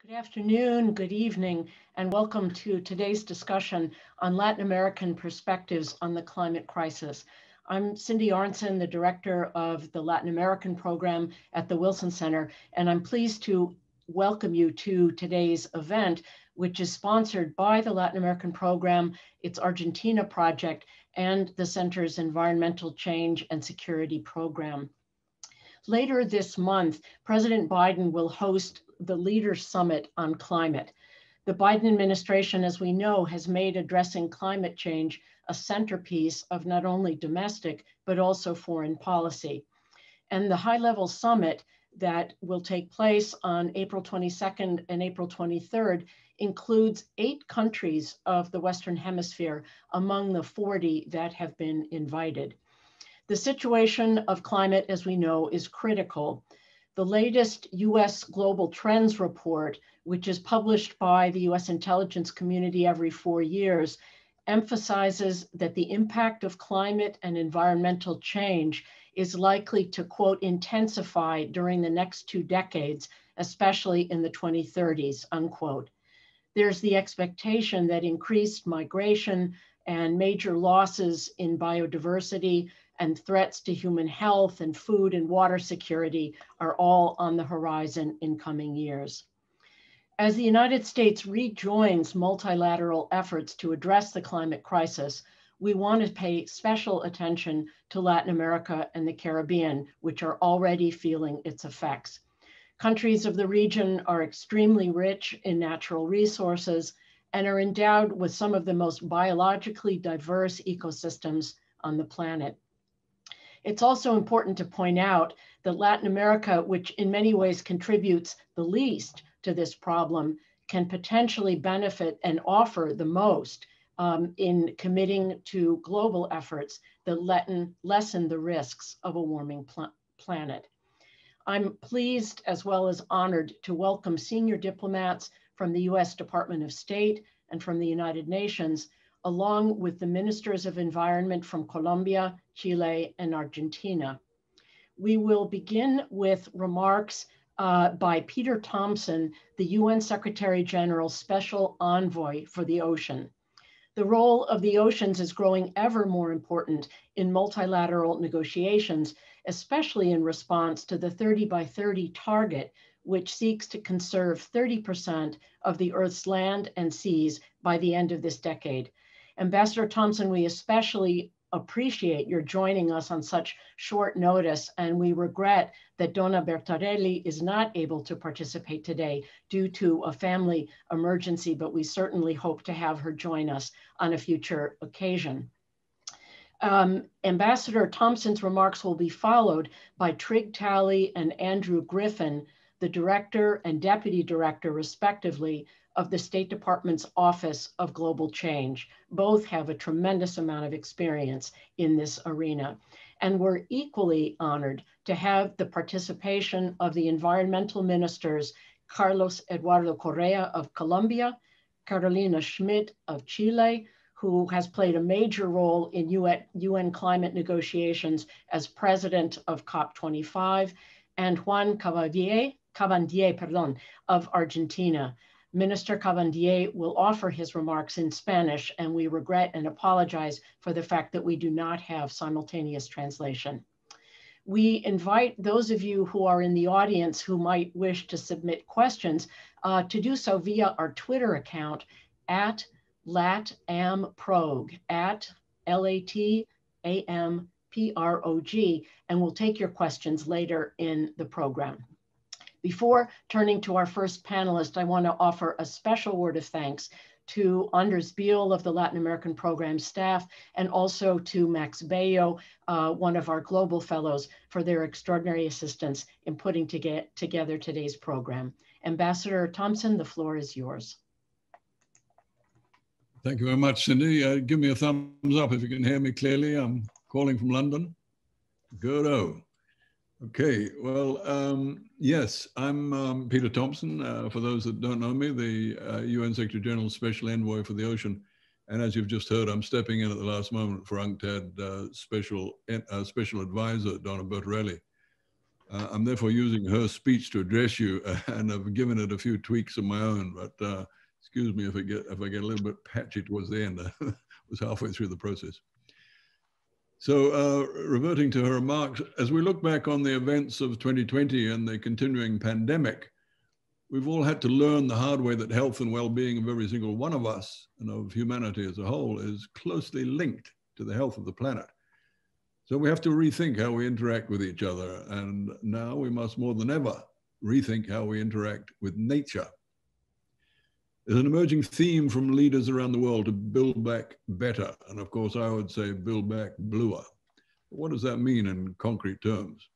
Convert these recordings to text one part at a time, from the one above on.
Good afternoon, good evening, and welcome to today's discussion on Latin American perspectives on the climate crisis. I'm Cindy Arnson, the director of the Latin American program at the Wilson Center, and I'm pleased to welcome you to today's event, which is sponsored by the Latin American program, its Argentina project, and the Center's Environmental Change and Security program. Later this month, President Biden will host the Leaders Summit on Climate. The Biden administration, as we know, has made addressing climate change a centerpiece of not only domestic, but also foreign policy. And the high-level summit that will take place on April 22nd and April 23rd includes 8 countries of the Western Hemisphere among the 40 that have been invited. The situation of climate, as we know, is critical. The latest US Global Trends report, which is published by the US intelligence community every 4 years, emphasizes that the impact of climate and environmental change is likely to, quote, intensify during the next 2 decades, especially in the 2030s, unquote. There's the expectation that increased migration and major losses in biodiversity and threats to human health and food and water security are all on the horizon in coming years. As the United States rejoins multilateral efforts to address the climate crisis, we want to pay special attention to Latin America and the Caribbean, which are already feeling its effects. Countries of the region are extremely rich in natural resources and are endowed with some of the most biologically diverse ecosystems on the planet. It's also important to point out that Latin America, which in many ways contributes the least to this problem, can potentially benefit and offer the most in committing to global efforts that lessen the risks of a warming planet. I'm pleased as well as honored to welcome senior diplomats from the US Department of State and from the United Nations, along with the ministers of environment from Colombia, Chile, and Argentina. We will begin with remarks by Peter Thompson, the UN Secretary General's Special Envoy for the Ocean. The role of the oceans is growing ever more important in multilateral negotiations, especially in response to the 30 by 30 target, which seeks to conserve 30% of the Earth's land and seas by the end of this decade. Ambassador Thompson, we especially appreciate your joining us on such short notice, and we regret that Donna Bertarelli is not able to participate today due to a family emergency, but we certainly hope to have her join us on a future occasion. Ambassador Thompson's remarks will be followed by Trig Talley and Andrew Griffin, the director and deputy director, respectively, of the State Department's Office of Global Change. Both have a tremendous amount of experience in this arena. And we're equally honored to have the participation of the environmental ministers, Carlos Eduardo Correa of Colombia, Carolina Schmidt of Chile, who has played a major role in UN climate negotiations as president of COP25, and Juan Cabandier of Argentina. Minister Cabandier will offer his remarks in Spanish, and we regret and apologize for the fact that we do not have simultaneous translation. We invite those of you who are in the audience who might wish to submit questions to do so via our Twitter account at LATAMPROG, at LATAMPROG, and we'll take your questions later in the program. Before turning to our first panelist, I want to offer a special word of thanks to Anders Biel of the Latin American program staff, and also to Max Bayo, one of our global fellows, for their extraordinary assistance in putting together today's program. Ambassador Thompson, the floor is yours. Thank you very much, Cindy. Give me a thumbs up if you can hear me clearly. I'm calling from London. Good-o. Okay, well, yes, I'm Peter Thompson. For those that don't know me, the UN Secretary General's Special Envoy for the Ocean. And as you've just heard, I'm stepping in at the last moment for UNCTAD Special Advisor, Donna Bertarelli. I'm therefore using her speech to address you, and I've given it a few tweaks of my own, but excuse me if I get a little bit patchy towards the end. I was halfway through the process. So reverting to her remarks, as we look back on the events of 2020 and the continuing pandemic, we've all had to learn the hard way that health and well-being of every single one of us and of humanity as a whole is closely linked to the health of the planet. So we have to rethink how we interact with each other. And now we must more than ever rethink how we interact with nature. There's an emerging theme from leaders around the world to build back better. And of course, I would say build back bluer. What does that mean in concrete terms?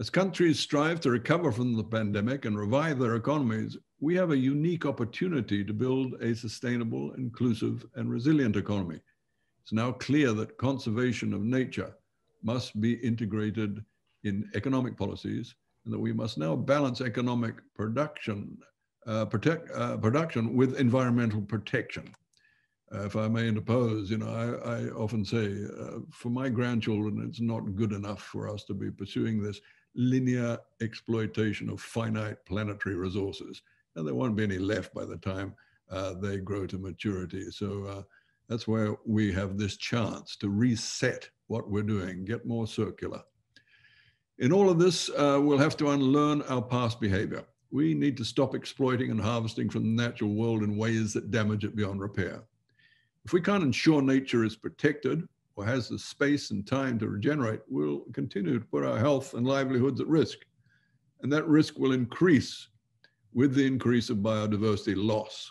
As countries strive to recover from the pandemic and revive their economies, we have a unique opportunity to build a sustainable, inclusive, and resilient economy. It's now clear that conservation of nature must be integrated in economic policies, and that we must now balance economic production with environmental protection. If I may interpose, I often say, for my grandchildren, it's not good enough for us to be pursuing this linear exploitation of finite planetary resources. And there won't be any left by the time they grow to maturity. So that's where we have this chance to reset what we're doing, get more circular. In all of this, we'll have to unlearn our past behavior. We need to stop exploiting and harvesting from the natural world in ways that damage it beyond repair. If we can't ensure nature is protected or has the space and time to regenerate, we'll continue to put our health and livelihoods at risk. And that risk will increase with the increase of biodiversity loss.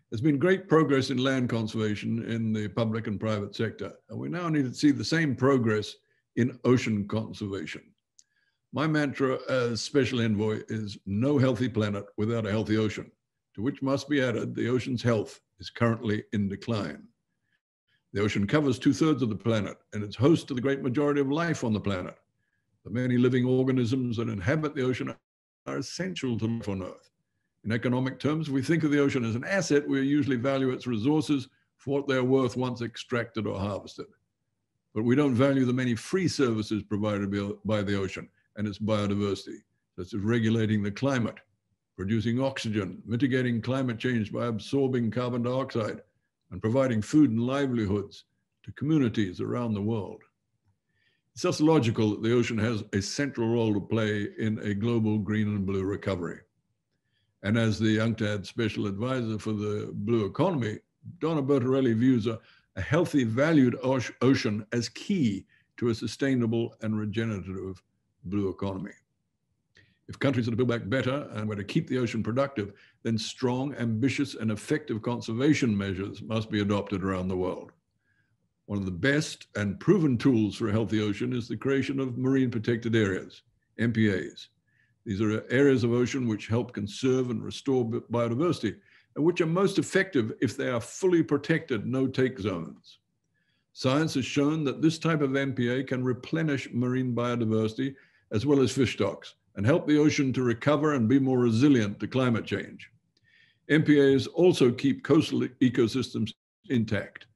There's been great progress in land conservation in the public and private sector, and we now need to see the same progress in ocean conservation. My mantra as Special Envoy is no healthy planet without a healthy ocean, to which must be added the ocean's health is currently in decline. The ocean covers 2/3 of the planet, and it's host to the great majority of life on the planet. The many living organisms that inhabit the ocean are essential to life on Earth. In economic terms, if we think of the ocean as an asset, we usually value its resources for what they're worth once extracted or harvested. But we don't value the many free services provided by the ocean and its biodiversity, such as regulating the climate, producing oxygen, mitigating climate change by absorbing carbon dioxide, and providing food and livelihoods to communities around the world. It's thus logical that the ocean has a central role to play in a global green and blue recovery. And as the UNCTAD Special Advisor for the Blue Economy, Donna Bertarelli views a healthy, valued ocean as key to a sustainable and regenerative blue economy. If countries are to build back better and were to keep the ocean productive, then strong, ambitious, and effective conservation measures must be adopted around the world. One of the best and proven tools for a healthy ocean is the creation of marine protected areas, MPAs. These are areas of ocean which help conserve and restore biodiversity, and which are most effective if they are fully protected no-take zones. Science has shown that this type of MPA can replenish marine biodiversity as well as fish stocks, and help the ocean to recover and be more resilient to climate change. MPAs also keep coastal ecosystems intact,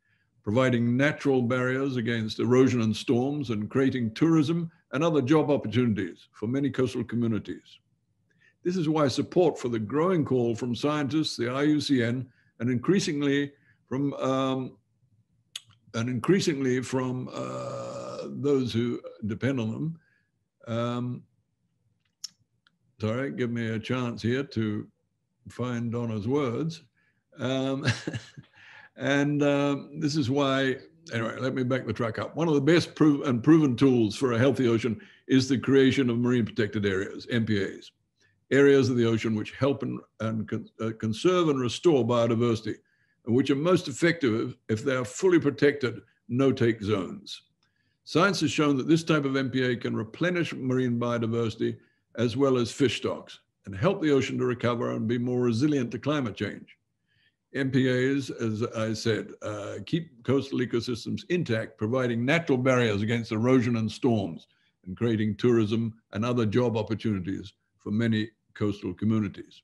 providing natural barriers against erosion and storms, and creating tourism and other job opportunities for many coastal communities. This is why support for the growing call from scientists, the IUCN, and increasingly from those who depend on them. Sorry, give me a chance here to find Donna's words. This is why, anyway, let me back the truck up. One of the best proven tools for a healthy ocean is the creation of marine protected areas, MPAs, areas of the ocean which help and conserve and restore biodiversity, and which are most effective if they are fully protected no-take zones. Science has shown that this type of MPA can replenish marine biodiversity as well as fish stocks, and help the ocean to recover and be more resilient to climate change. MPAs, as I said, keep coastal ecosystems intact, providing natural barriers against erosion and storms, and creating tourism and other job opportunities for many coastal communities.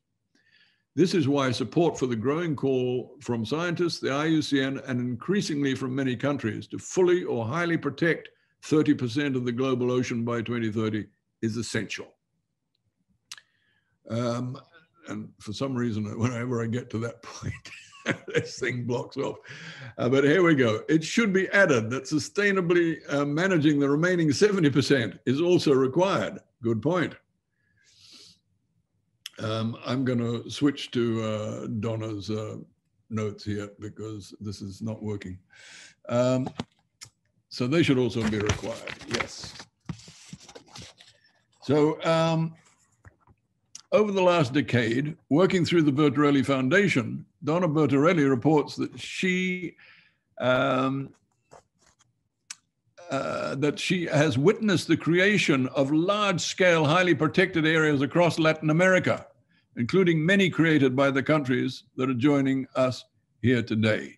This is why support for the growing call from scientists, the IUCN, and increasingly from many countries to fully or highly protect 30% of the global ocean by 2030 is essential. And for some reason, whenever I get to that point, this thing blocks off. But here we go. It should be added that sustainably managing the remaining 70% is also required. Good point. I'm going to switch to Donna's notes here because this is not working. So they should also be required, yes. So over the last decade, working through the Bertarelli Foundation, Donna Bertarelli reports that she has witnessed the creation of large-scale, highly protected areas across Latin America, including many created by the countries that are joining us here today.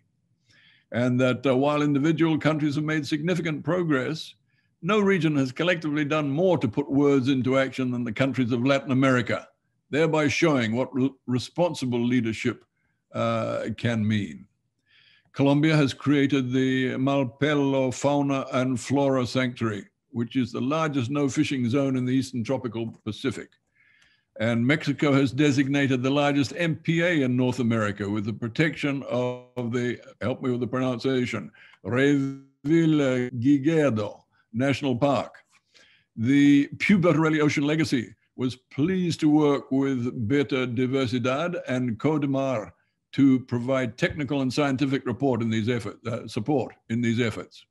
And that while individual countries have made significant progress, no region has collectively done more to put words into action than the countries of Latin America, thereby showing what responsible leadership can mean. Colombia has created the Malpelo Fauna and Flora Sanctuary, which is the largest no-fishing zone in the Eastern Tropical Pacific. And Mexico has designated the largest MPA in North America with the protection of the, help me with the pronunciation, Revillagigedo National Park. The Pew Bertarelli Ocean Legacy was pleased to work with Beta Diversidad and Codemar to provide technical and scientific support in these efforts.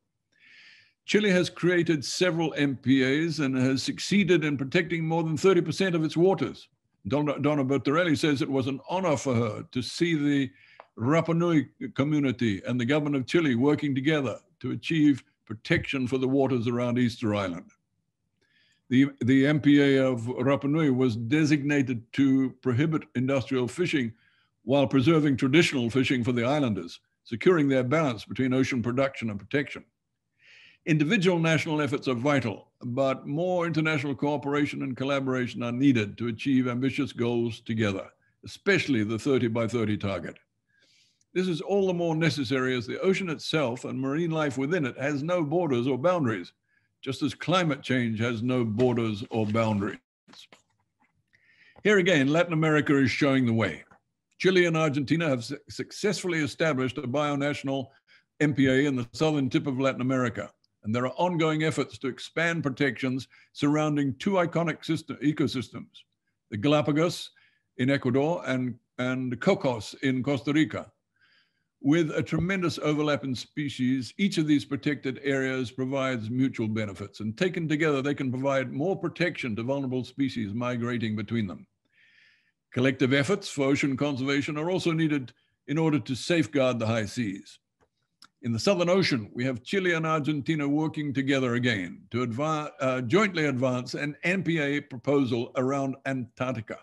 Chile has created several MPAs and has succeeded in protecting more than 30% of its waters. Donna Bertarelli says it was an honor for her to see the Rapa Nui community and the government of Chile working together to achieve protection for the waters around Easter Island. The MPA of Rapa Nui was designated to prohibit industrial fishing while preserving traditional fishing for the islanders, securing their balance between ocean production and protection. Individual national efforts are vital, but more international cooperation and collaboration are needed to achieve ambitious goals together, especially the 30 by 30 target. This is all the more necessary as the ocean itself and marine life within it has no borders or boundaries, just as climate change has no borders or boundaries. Here again, Latin America is showing the way. Chile and Argentina have successfully established a bionational MPA in the southern tip of Latin America. And there are ongoing efforts to expand protections surrounding two iconic ecosystems, the Galapagos in Ecuador and Cocos in Costa Rica. With a tremendous overlap in species, each of these protected areas provides mutual benefits, and taken together, they can provide more protection to vulnerable species migrating between them. Collective efforts for ocean conservation are also needed in order to safeguard the high seas. In the Southern Ocean, we have Chile and Argentina working together again to jointly advance an MPA proposal around Antarctica,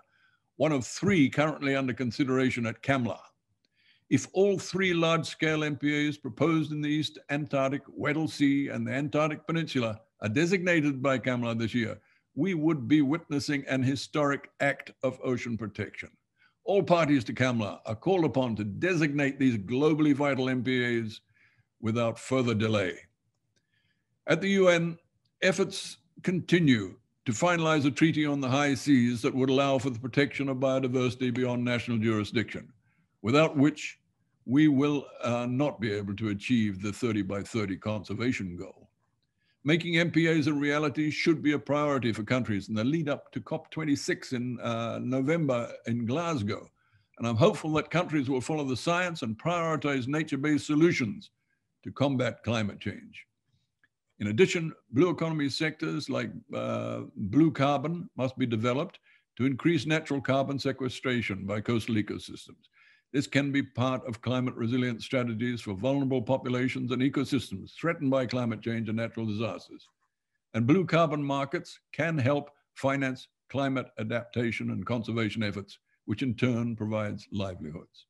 one of 3 currently under consideration at CAMLA. If all 3 large-scale MPAs proposed in the East Antarctic, Weddell Sea, and the Antarctic Peninsula are designated by CAMLA this year, we would be witnessing an historic act of ocean protection. All parties to CAMLA are called upon to designate these globally vital MPAs without further delay. At the UN, efforts continue to finalize a treaty on the high seas that would allow for the protection of biodiversity beyond national jurisdiction, without which we will not be able to achieve the 30 by 30 conservation goal. Making MPAs a reality should be a priority for countries in the lead up to COP26 in November in Glasgow. And I'm hopeful that countries will follow the science and prioritize nature-based solutions to combat climate change. In addition, blue economy sectors like blue carbon must be developed to increase natural carbon sequestration by coastal ecosystems. This can be part of climate resilience strategies for vulnerable populations and ecosystems threatened by climate change and natural disasters. And blue carbon markets can help finance climate adaptation and conservation efforts, which in turn provides livelihoods.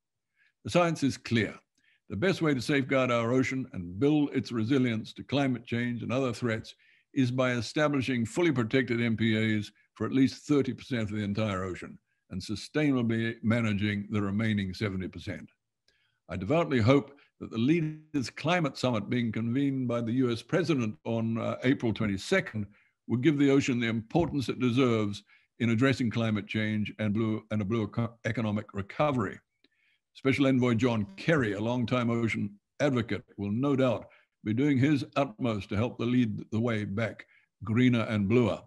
The science is clear. The best way to safeguard our ocean and build its resilience to climate change and other threats is by establishing fully protected MPAs for at least 30% of the entire ocean and sustainably managing the remaining 70%. I devoutly hope that the Leaders Climate Summit being convened by the US President on April 22nd will give the ocean the importance it deserves in addressing climate change and a blue economic recovery. Special Envoy John Kerry, a longtime ocean advocate, will no doubt be doing his utmost to help lead the way back greener and bluer.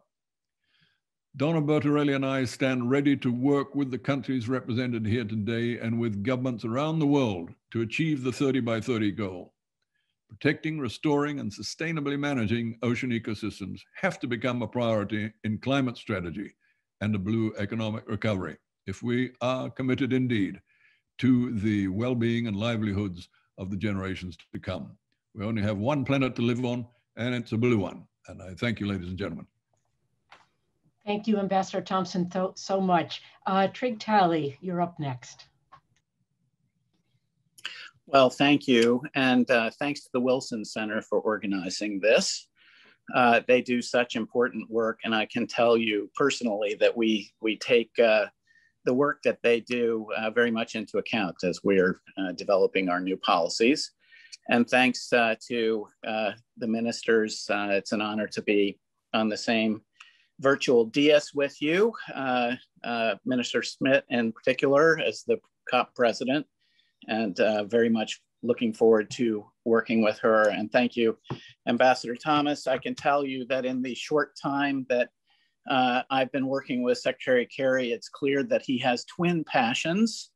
Donna Bertorelli and I stand ready to work with the countries represented here today and with governments around the world to achieve the 30 by 30 goal. Protecting, restoring, and sustainably managing ocean ecosystems have to become a priority in climate strategy and a blue economic recovery if we are committed indeed to the well-being and livelihoods of the generations to come. We only have one planet to live on, and it's a blue one. And I thank you, ladies and gentlemen. Thank you, Ambassador Thompson, so much. Trig Talley, you're up next. Well, thank you. And thanks to the Wilson Center for organizing this. They do such important work. And I can tell you personally that we take the work that they do very much into account as we're developing our new policies. And thanks to the ministers, it's an honor to be on the same virtual dais with you, Minister Smith in particular as the COP president, and very much looking forward to working with her. And thank you, Ambassador Thomas. I can tell you that in the short time that I've been working with Secretary Kerry, it's clear that he has twin passions,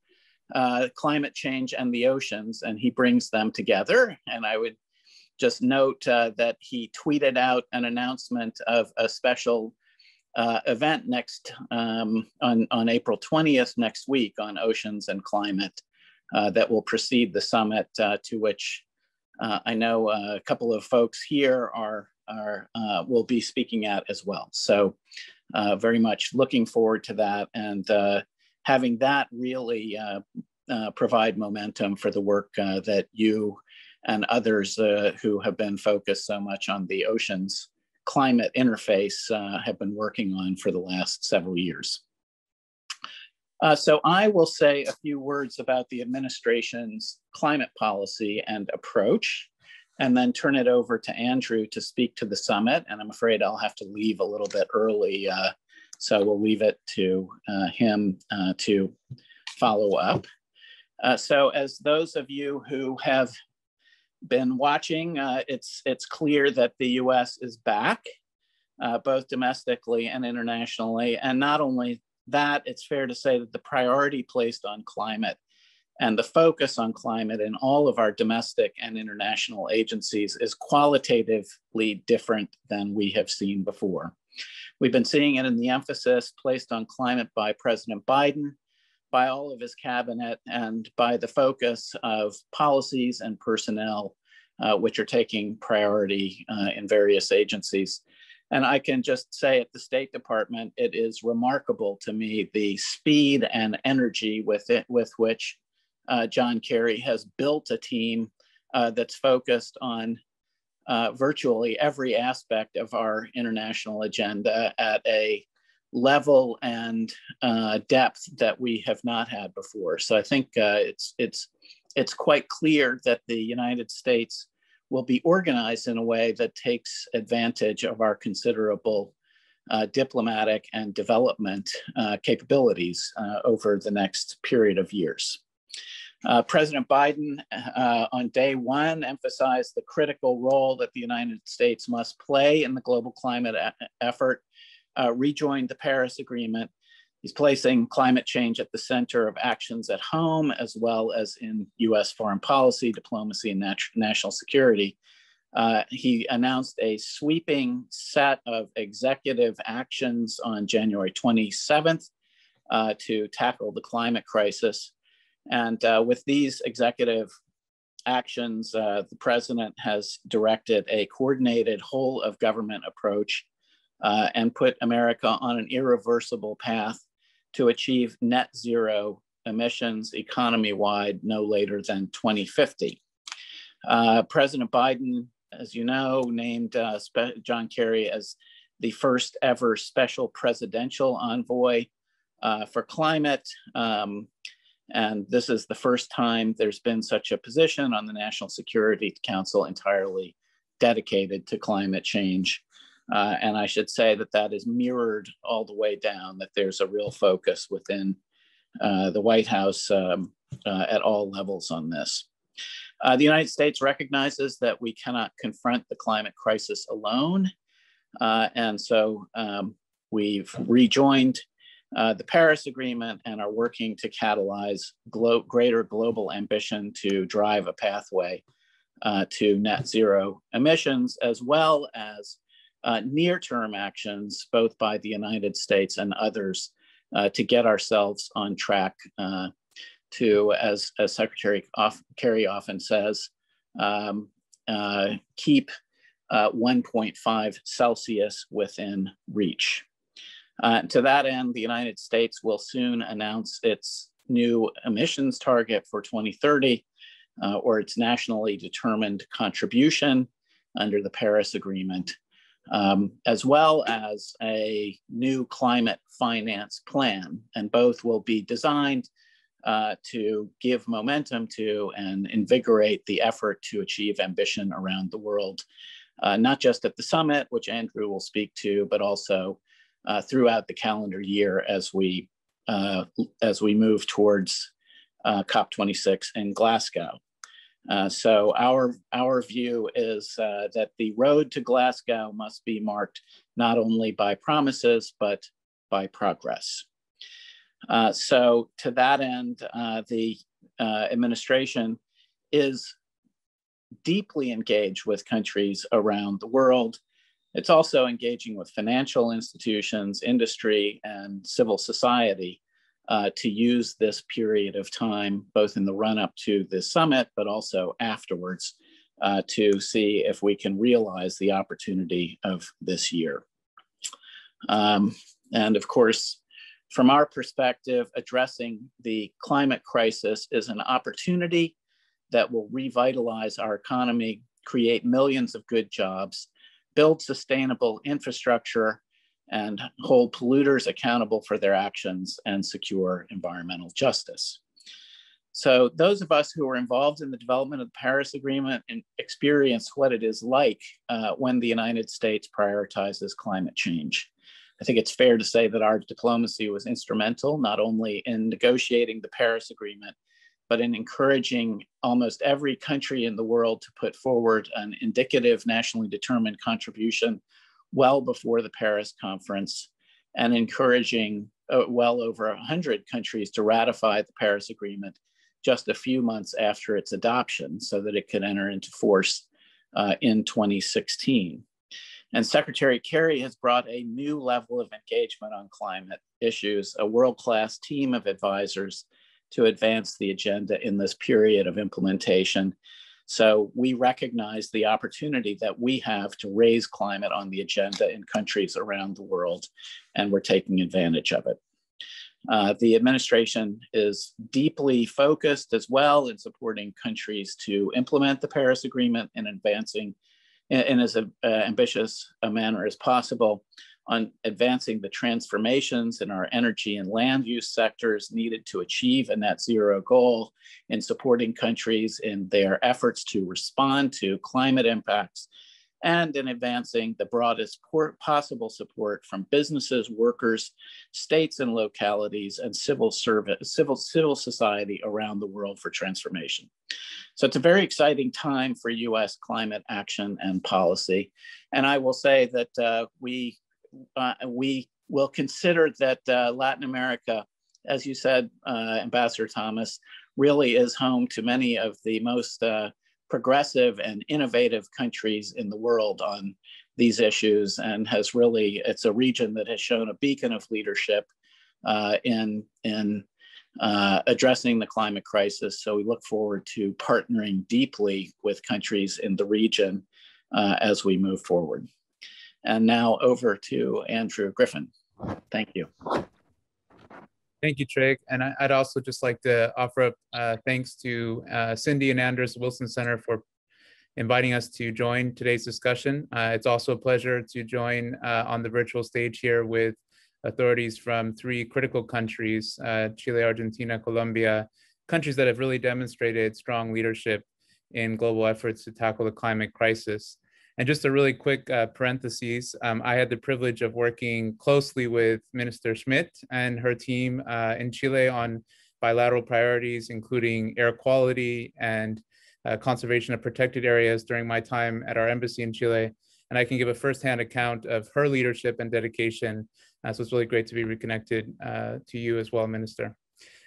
climate change and the oceans, and he brings them together. And I would just note that he tweeted out an announcement of a special event next on April 20th next week on oceans and climate that will precede the summit, to which I know a couple of folks here will be speaking at as well. So very much looking forward to that, and having that really provide momentum for the work that you and others who have been focused so much on the oceans climate interface have been working on for the last several years. So I will say a few words about the administration's climate policy and approach, and then turn it over to Andrew to speak to the summit. And I'm afraid I'll have to leave a little bit early, so we'll leave it to him to follow up. So as those of you who have been watching, it's clear that the US is back, both domestically and internationally. And not only that, it's fair to say that the priority placed on climate and the focus on climate in all of our domestic and international agencies is qualitatively different than we have seen before. We've been seeing it in the emphasis placed on climate by President Biden, by all of his cabinet, and by the focus of policies and personnel which are taking priority in various agencies. And I can just say at the State Department, it is remarkable to me the speed and energy with which John Kerry has built a team that's focused on virtually every aspect of our international agenda at a level and depth that we have not had before. So I think it's quite clear that the United States will be organized in a way that takes advantage of our considerable diplomatic and development capabilities over the next period of years. President Biden on day one emphasized the critical role that the United States must play in the global climate effort, rejoined the Paris Agreement. He's placing climate change at the center of actions at home, as well as in US foreign policy, diplomacy, and national security. He announced a sweeping set of executive actions on January 27th to tackle the climate crisis. And with these executive actions, the president has directed a coordinated whole of government approach and put America on an irreversible path to achieve net zero emissions economy-wide no later than 2050. President Biden, as you know, named John Kerry as the first ever special presidential envoy for climate. And this is the first time there's been such a position on the National Security Council entirely dedicated to climate change. And I should say that that is mirrored all the way down, that there's a real focus within the White House at all levels on this. The United States recognizes that we cannot confront the climate crisis alone. And so we've rejoined the Paris Agreement and are working to catalyze greater global ambition to drive a pathway to net zero emissions, as well as near-term actions, both by the United States and others, to get ourselves on track to, as Secretary Kerry often says, keep 1.5 Celsius within reach. To that end, the United States will soon announce its new emissions target for 2030, or its nationally determined contribution under the Paris Agreement, as well as a new climate finance plan. And both will be designed to give momentum to and invigorate the effort to achieve ambition around the world, not just at the summit, which Andrew will speak to, but also throughout the calendar year as we move towards COP26 in Glasgow. So our view is that the road to Glasgow must be marked not only by promises, but by progress. So to that end, the administration is deeply engaged with countries around the world. It's also engaging with financial institutions, industry, and civil society to use this period of time, both in the run-up to this summit, but also afterwards, to see if we can realize the opportunity of this year. And of course, from our perspective, addressing the climate crisis is an opportunity that will revitalize our economy, create millions of good jobs, build sustainable infrastructure, and hold polluters accountable for their actions and secure environmental justice. So those of us who were involved in the development of the Paris Agreement and experience what it is like when the United States prioritizes climate change. I think it's fair to say that our diplomacy was instrumental, not only in negotiating the Paris Agreement, but in encouraging almost every country in the world to put forward an indicative nationally determined contribution well before the Paris conference, and encouraging well over 100 countries to ratify the Paris Agreement just a few months after its adoption so that it could enter into force in 2016. And Secretary Kerry has brought a new level of engagement on climate issues, a world-class team of advisors to advance the agenda in this period of implementation. So we recognize the opportunity that we have to raise climate on the agenda in countries around the world, and we're taking advantage of it. The administration is deeply focused as well in supporting countries to implement the Paris Agreement and advancing in as ambitious a manner as possible on advancing the transformations in our energy and land use sectors needed to achieve a net zero goal, in supporting countries in their efforts to respond to climate impacts, and in advancing the broadest possible support from businesses, workers, states and localities, and civil society around the world for transformation. So it's a very exciting time for US climate action and policy. And I will say that we will consider that Latin America, as you said, Ambassador Thomas, really is home to many of the most progressive and innovative countries in the world on these issues, and has really, it's a region that has shown a beacon of leadership in addressing the climate crisis. So we look forward to partnering deeply with countries in the region as we move forward. And now over to Andrew Griffin. Thank you. Thank you, Trig. And I'd also just like to offer up thanks to Cindy and Anders Wilson Center for inviting us to join today's discussion. It's also a pleasure to join on the virtual stage here with authorities from 3 critical countries, Chile, Argentina, Colombia, countries that have really demonstrated strong leadership in global efforts to tackle the climate crisis. And just a really quick parentheses, I had the privilege of working closely with Minister Schmidt and her team in Chile on bilateral priorities, including air quality and conservation of protected areas during my time at our embassy in Chile. And I can give a firsthand account of her leadership and dedication. So it's really great to be reconnected to you as well, Minister.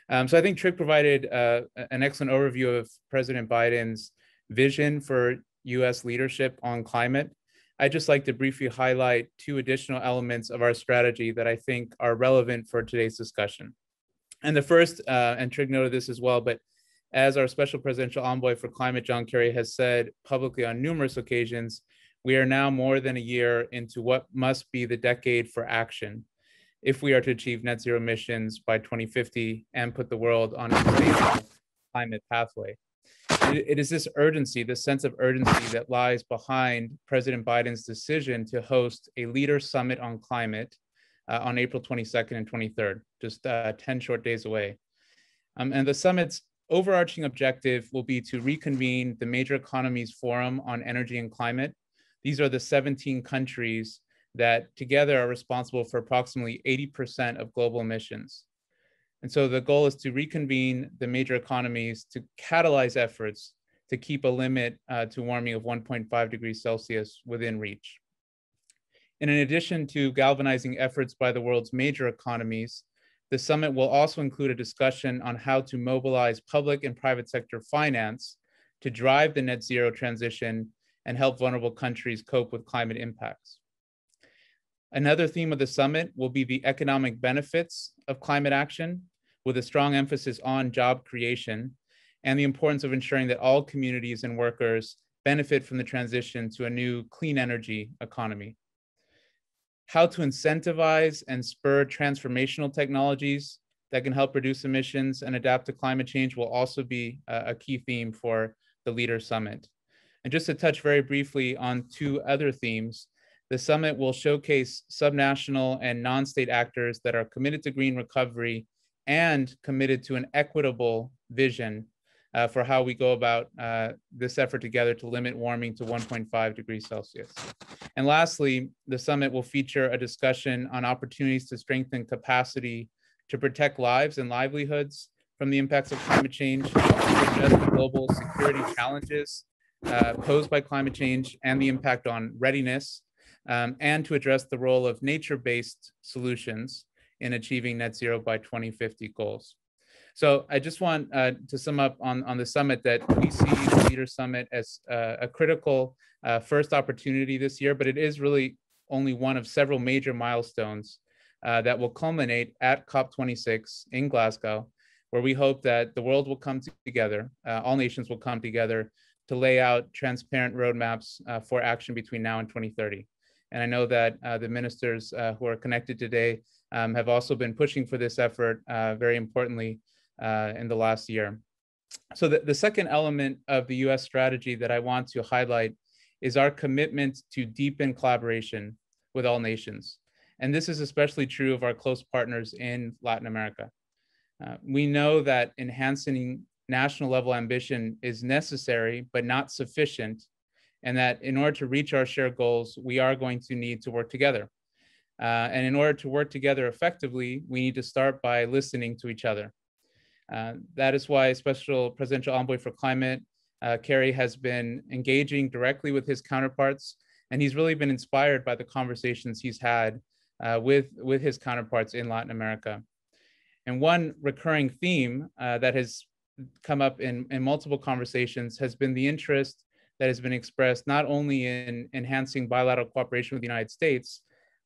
So I think Trig provided an excellent overview of President Biden's vision for US leadership on climate. I'd just like to briefly highlight 2 additional elements of our strategy that I think are relevant for today's discussion. And the first, and Trig noted this as well, but as our Special Presidential Envoy for Climate, John Kerry, has said publicly on numerous occasions, we are now more than a year into what must be the decade for action if we are to achieve net zero emissions by 2050 and put the world on a sustainable climate pathway. It is this urgency, this sense of urgency that lies behind President Biden's decision to host a leader summit on climate on April 22nd and 23rd, just 10 short days away. And the summit's overarching objective will be to reconvene the Major Economies Forum on Energy and Climate. These are the 17 countries that together are responsible for approximately 80% of global emissions. And so the goal is to reconvene the major economies to catalyze efforts to keep a limit to warming of 1.5 degrees Celsius within reach. And in addition to galvanizing efforts by the world's major economies, the summit will also include a discussion on how to mobilize public and private sector finance to drive the net zero transition and help vulnerable countries cope with climate impacts. Another theme of the summit will be the economic benefits of climate action, with a strong emphasis on job creation and the importance of ensuring that all communities and workers benefit from the transition to a new clean energy economy. How to incentivize and spur transformational technologies that can help reduce emissions and adapt to climate change will also be a key theme for the Leader Summit. And just to touch very briefly on 2 other themes, the summit will showcase subnational and non-state actors that are committed to green recovery and committed to an equitable vision for how we go about this effort together to limit warming to 1.5 degrees Celsius. And lastly, the summit will feature a discussion on opportunities to strengthen capacity to protect lives and livelihoods from the impacts of climate change, to address the global security challenges posed by climate change and the impact on readiness, and to address the role of nature-based solutions in achieving net zero by 2050 goals. So I just want to sum up on the summit that we see the Leader Summit as a critical first opportunity this year, but it is really only one of several major milestones that will culminate at COP26 in Glasgow, where we hope that the world will come together, all nations will come together to lay out transparent roadmaps for action between now and 2030. And I know that the ministers who are connected today have also been pushing for this effort very importantly in the last year. So the second element of the US strategy that I want to highlight is our commitment to deepen collaboration with all nations. And this is especially true of our close partners in Latin America. We know that enhancing national level ambition is necessary, but not sufficient, and that in order to reach our shared goals, we are going to need to work together. And in order to work together effectively, we need to start by listening to each other. That is why Special Presidential Envoy for Climate, Kerry, has been engaging directly with his counterparts, and he's really been inspired by the conversations he's had with his counterparts in Latin America. And one recurring theme that has come up in multiple conversations has been the interest that has been expressed not only in enhancing bilateral cooperation with the United States,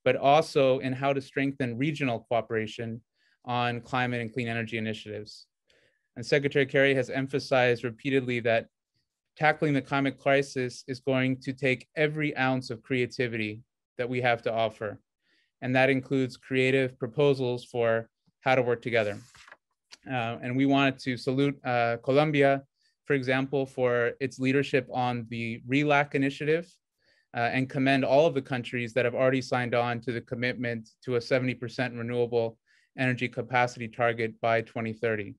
but also in how to strengthen regional cooperation on climate and clean energy initiatives. And Secretary Kerry has emphasized repeatedly that tackling the climate crisis is going to take every ounce of creativity that we have to offer. And that includes creative proposals for how to work together. And we wanted to salute Colombia, for example, for its leadership on the RELAC initiative, and commend all of the countries that have already signed on to the commitment to a 70% renewable energy capacity target by 2030.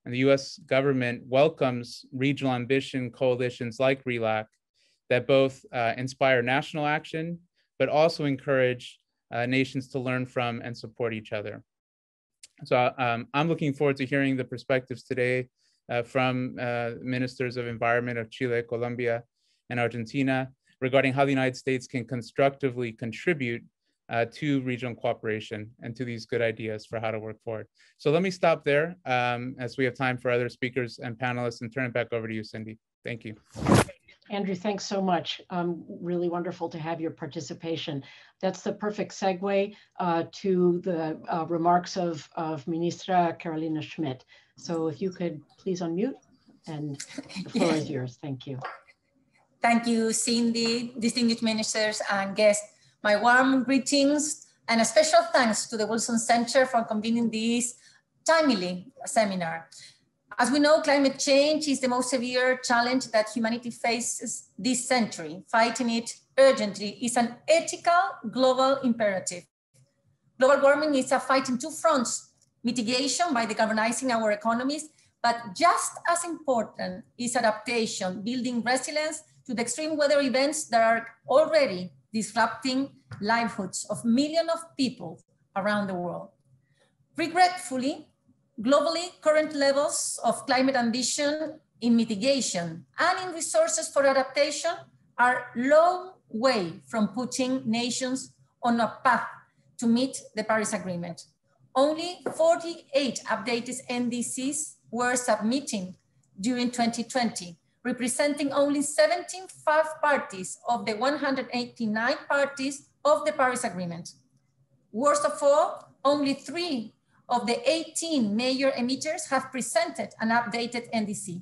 And the US government welcomes regional ambition coalitions like RELAC that both inspire national action, but also encourage nations to learn from and support each other. So I'm looking forward to hearing the perspectives today from ministers of environment of Chile, Colombia, and Argentina regarding how the United States can constructively contribute to regional cooperation and to these good ideas for how to work forward. So let me stop there as we have time for other speakers and panelists, and turn it back over to you, Cindy. Thank you. Andrew, thanks so much. Really wonderful to have your participation. That's the perfect segue to the remarks of Ministra Carolina Schmidt. So if you could please unmute, and the floor is yours. Thank you. Thank you, Cindy, distinguished ministers and guests. My warm greetings and a special thanks to the Wilson Center for convening this timely seminar. As we know, climate change is the most severe challenge that humanity faces this century. Fighting it urgently is an ethical global imperative. Global warming is a fight in two fronts: mitigation by decarbonizing our economies, but just as important is adaptation, building resilience to the extreme weather events that are already disrupting livelihoods of millions of people around the world. Regretfully, globally, current levels of climate ambition in mitigation and in resources for adaptation are long way from putting nations on a path to meet the Paris Agreement. Only 48 updated NDCs were submitted during 2020, representing only 75 parties of the 189 parties of the Paris Agreement. Worst of all, only 3 of the 18 major emitters have presented an updated NDC.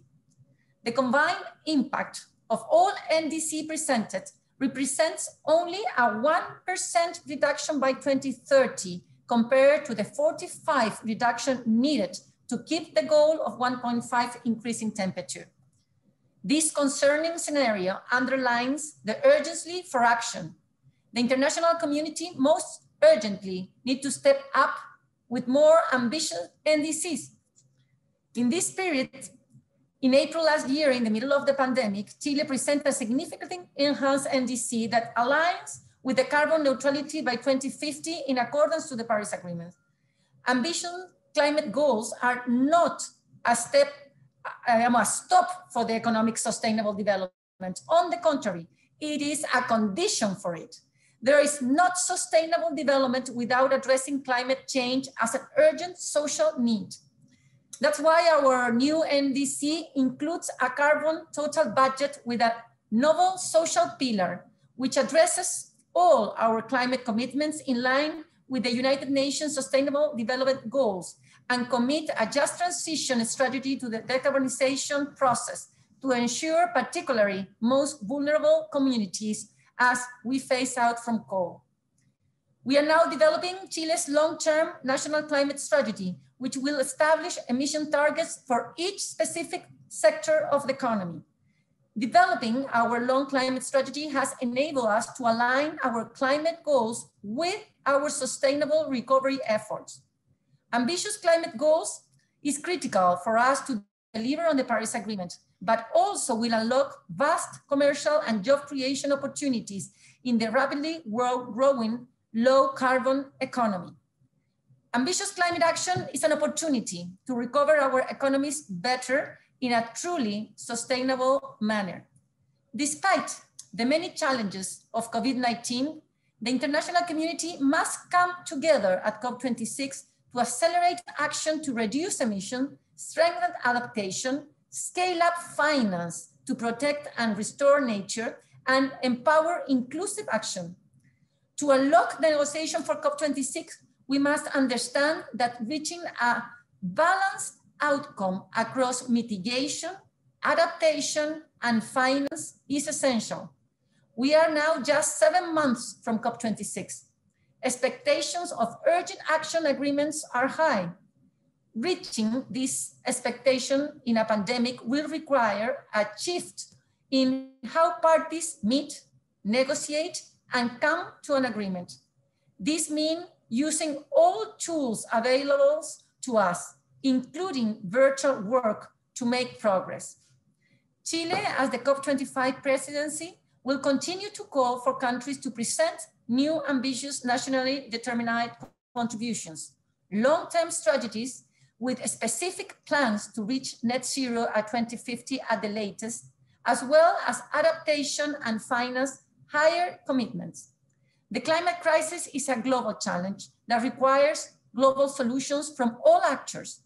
The combined impact of all NDC presented represents only a 1% reduction by 2030 compared to the 45% reduction needed to keep the goal of 1.5 increase in temperature. This concerning scenario underlines the urgency for action. The international community most urgently need to step up with more ambitious NDCs. In this spirit, in April last year, in the middle of the pandemic, Chile presented a significantly enhanced NDC that aligns with the carbon neutrality by 2050 in accordance to the Paris Agreement. Ambitious climate goals are not a stop for the economic sustainable development. On the contrary, it is a condition for it. There is not sustainable development without addressing climate change as an urgent social need. That's why our new NDC includes a carbon total budget with a novel social pillar, which addresses all our climate commitments in line with the United Nations Sustainable Development Goals, and commit a just transition strategy to the decarbonization process to ensure particularly most vulnerable communities as we phase out from coal. We are now developing Chile's long-term national climate strategy, which will establish emission targets for each specific sector of the economy. Developing our long climate strategy has enabled us to align our climate goals with our sustainable recovery efforts. Ambitious climate goals is critical for us to deliver on the Paris Agreement, but also will unlock vast commercial and job creation opportunities in the rapidly growing low carbon economy. Ambitious climate action is an opportunity to recover our economies better in a truly sustainable manner. Despite the many challenges of COVID-19, the international community must come together at COP26 to accelerate action to reduce emissions, strengthen adaptation, scale up finance to protect and restore nature, and empower inclusive action. To unlock the negotiation for COP26, we must understand that reaching a balanced outcome across mitigation, adaptation, and finance is essential. We are now just 7 months from COP26. Expectations of urgent action agreements are high. Reaching this expectation in a pandemic will require a shift in how parties meet, negotiate, and come to an agreement. This means using all tools available to us, including virtual work, to make progress. Chile, as the COP25 presidency, will continue to call for countries to present new ambitious nationally determined contributions, long-term strategies with specific plans to reach net zero at 2050 at the latest, as well as adaptation and finance higher commitments. The climate crisis is a global challenge that requires global solutions from all actors.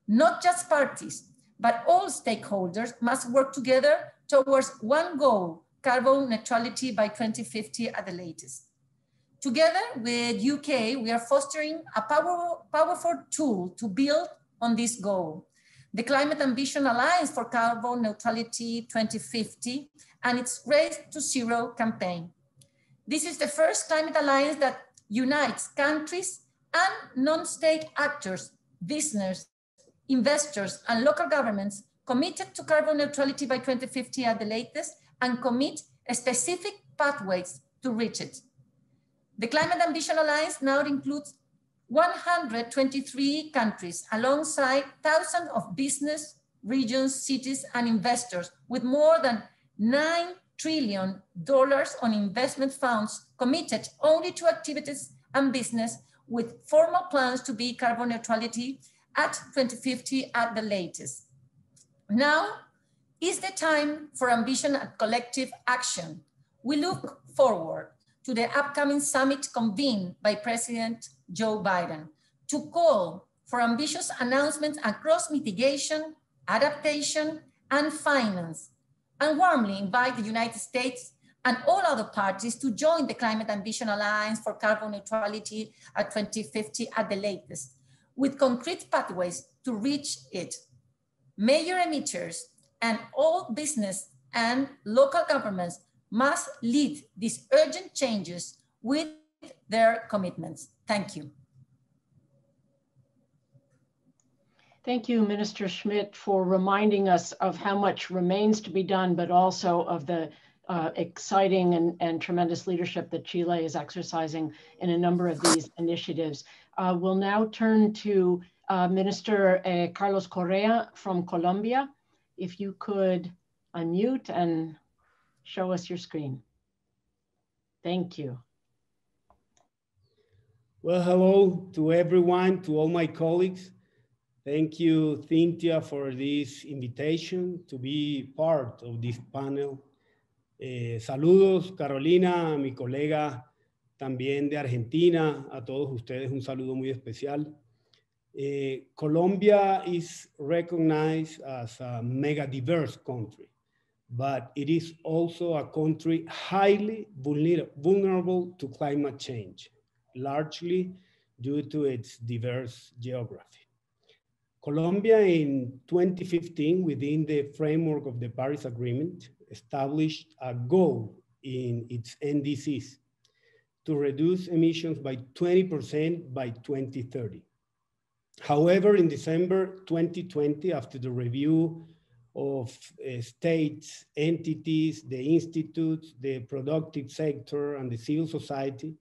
Not just parties, but all stakeholders must work together towards one goal, carbon neutrality by 2050 at the latest. Together with UK, we are fostering a powerful tool to build on this goal, the Climate Ambition Alliance for Carbon Neutrality 2050 and its Race to Zero campaign. This is the first climate alliance that unites countries and non-state actors, business, investors, and local governments committed to carbon neutrality by 2050 at the latest and commit specific pathways to reach it. The Climate Ambition Alliance now includes 123 countries alongside thousands of business, regions, cities, and investors with more than $9 trillion on investment funds committed only to activities and business with formal plans to be carbon neutrality at 2050 at the latest. Now is the time for ambition and collective action. We look forward to the upcoming summit convened by President Joe Biden to call for ambitious announcements across mitigation, adaptation, and finance, and warmly invite the United States and all other parties to join the Climate Ambition Alliance for Carbon Neutrality at 2050 at the latest, with concrete pathways to reach it. Major emitters and all business and local governments must lead these urgent changes with their commitments. Thank you. Thank you, Minister Schmidt, for reminding us of how much remains to be done, but also of the exciting and tremendous leadership that Chile is exercising in a number of these initiatives. We'll now turn to Minister Carlos Correa from Colombia. If you could unmute and show us your screen. Thank you. Well, hello to everyone, to all my colleagues. Thank you, Cynthia, for this invitation to be part of this panel. Saludos, Carolina, a mi colega también de Argentina, a todos ustedes un saludo muy especial. Colombia is recognized as a mega diverse country, but it is also a country highly vulnerable to climate change, largely due to its diverse geography. Colombia in 2015, within the framework of the Paris Agreement, established a goal in its NDCs to reduce emissions by 20% by 2030. However, in December 2020, after the review of states, entities, the institutes, the productive sector, and the civil society,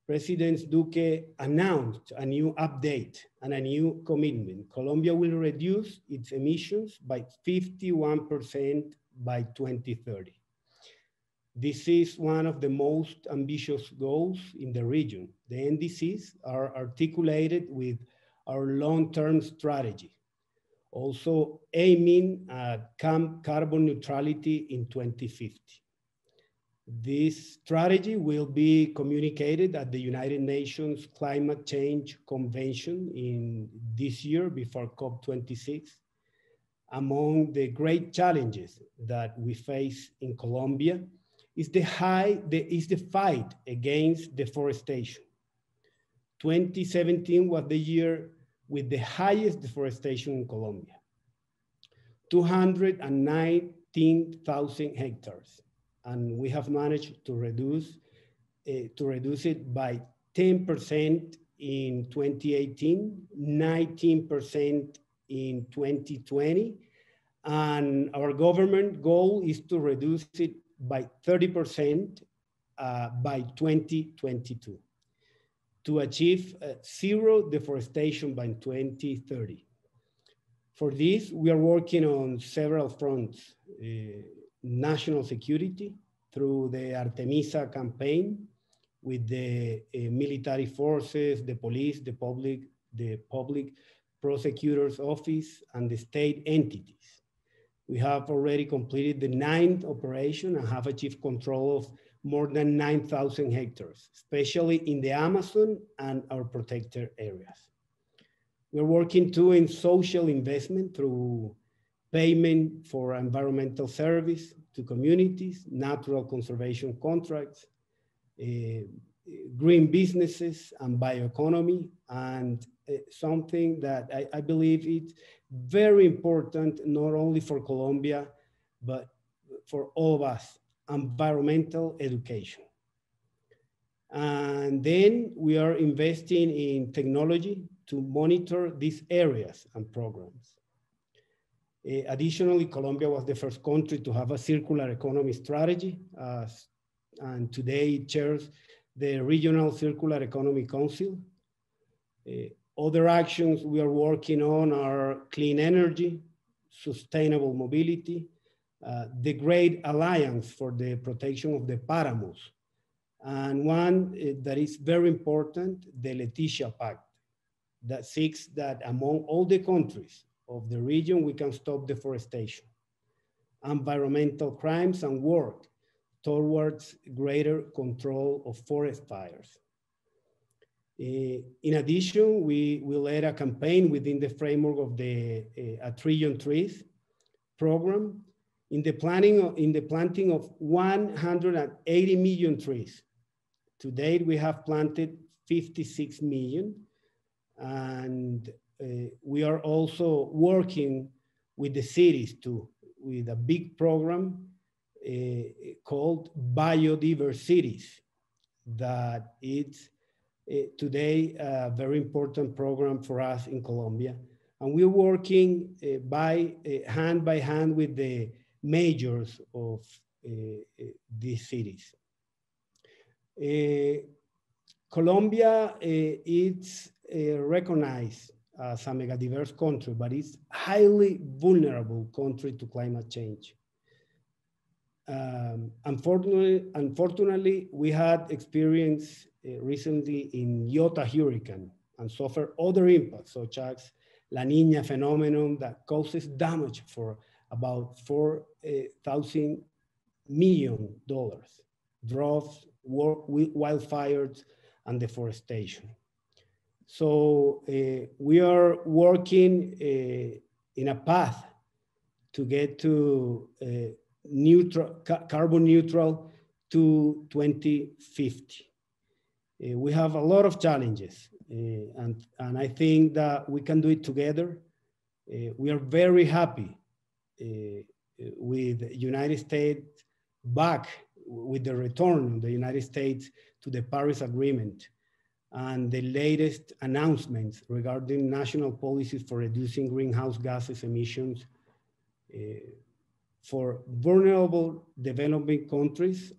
President Duque announced a new update and a new commitment. Colombia will reduce its emissions by 51% by 2030. This is one of the most ambitious goals in the region. The NDCs are articulated with our long-term strategy, also aiming at carbon neutrality in 2050. This strategy will be communicated at the United Nations Climate Change Convention in this year before COP26. Among the great challenges that we face in Colombia is the fight against deforestation. 2017 was the year with the highest deforestation in Colombia, 219,000 hectares. And we have managed to reduce it by 10% in 2018, 19% in 2020. And our government goal is to reduce it by 30% by 2022 to achieve zero deforestation by 2030. For this, we are working on several fronts: national security through the Artemisa campaign with the military forces, the police, the public prosecutor's office, and the state entities. We have already completed the 9th operation and have achieved control of more than 9,000 hectares, especially in the Amazon and our protected areas. We're working too in social investment through payment for environmental service to communities, natural conservation contracts, green businesses, and bioeconomy, and something that I believe it's very important, not only for Colombia, but for all of us, environmental education. And then we are investing in technology to monitor these areas and programs. Additionally, Colombia was the first country to have a circular economy strategy, and today it chairs the Regional Circular Economy Council. Other actions we are working on are clean energy, sustainable mobility, the Great Alliance for the Protection of the Páramos, and one that is very important, the Leticia Pact, that seeks that among all the countries of the region, we can stop deforestation, environmental crimes, and work towards greater control of forest fires. In addition, we will lead a campaign within the framework of the A Trillion Trees program in the planting of 180 million trees. To date, we have planted 56 million, and we are also working with the cities too, with a big program called Biodiversities, that it's today a very important program for us in Colombia. And we're working hand by hand with the majors of these cities. Colombia is recognized as a megadiverse country, but it's highly vulnerable country to climate change. Unfortunately, we had experience recently in Iota hurricane and suffered other impacts, such as La Niña phenomenon that causes damage for about $4,000 million, droughts, wildfires, and deforestation. So we are working in a path to get to carbon neutral to 2050. We have a lot of challenges, and I think that we can do it together. We are very happy with the United States back with the return of the United States to the Paris Agreement and the latest announcements regarding national policies for reducing greenhouse gases emissions for vulnerable developing countries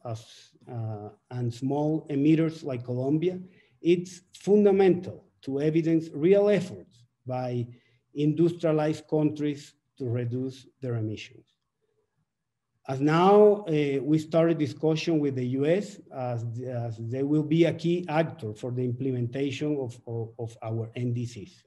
and small emitters like Colombia. It's fundamental to evidence real efforts by industrialized countries to reduce their emissions. As now, we started discussion with the US as they will be a key actor for the implementation of our NDCs.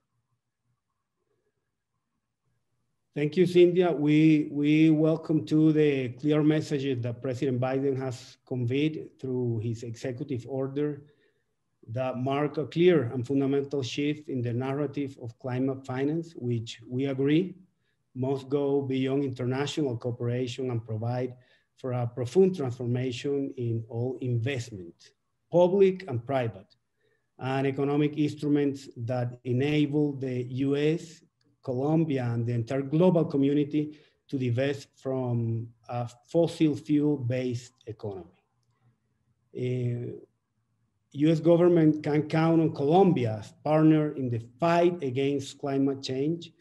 Thank you, Cynthia. We welcome to the clear messages that President Biden has conveyed through his executive order that mark a clear and fundamental shift in the narrative of climate finance, which we agree must go beyond international cooperation and provide for a profound transformation in all investment, public and private, and economic instruments that enable the US, Colombia, and the entire global community to divest from a fossil fuel-based economy. US government can count on Colombia as partner in the fight against climate change,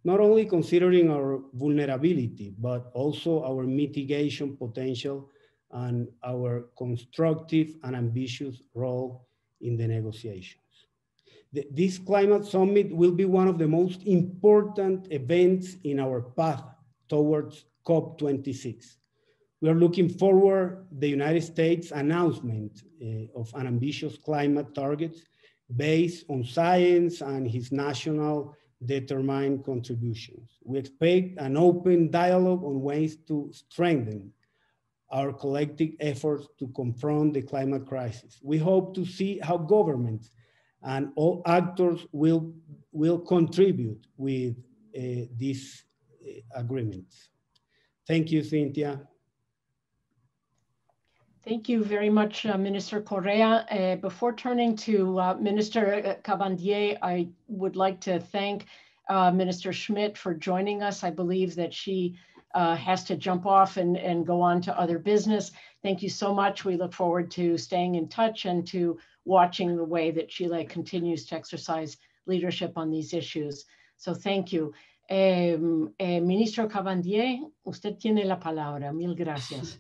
not only considering our vulnerability, but also our mitigation potential and our constructive and ambitious role in the negotiations. This climate summit will be one of the most important events in our path towards COP26. We are looking forward to the United States announcement of an ambitious climate targets based on science and his national determined contributions. We expect an open dialogue on ways to strengthen our collective efforts to confront the climate crisis. We hope to see how governments and all actors will contribute with these agreements. Thank you, Cynthia. Thank you very much, Minister Correa. Before turning to Minister Cabandier, I would like to thank Minister Schmidt for joining us. I believe that she has to jump off and go on to other business. Thank you so much. We look forward to staying in touch and to watching the way that Chile continues to exercise leadership on these issues. So thank you. Ministro Cabandier, usted tiene la palabra. Mil gracias.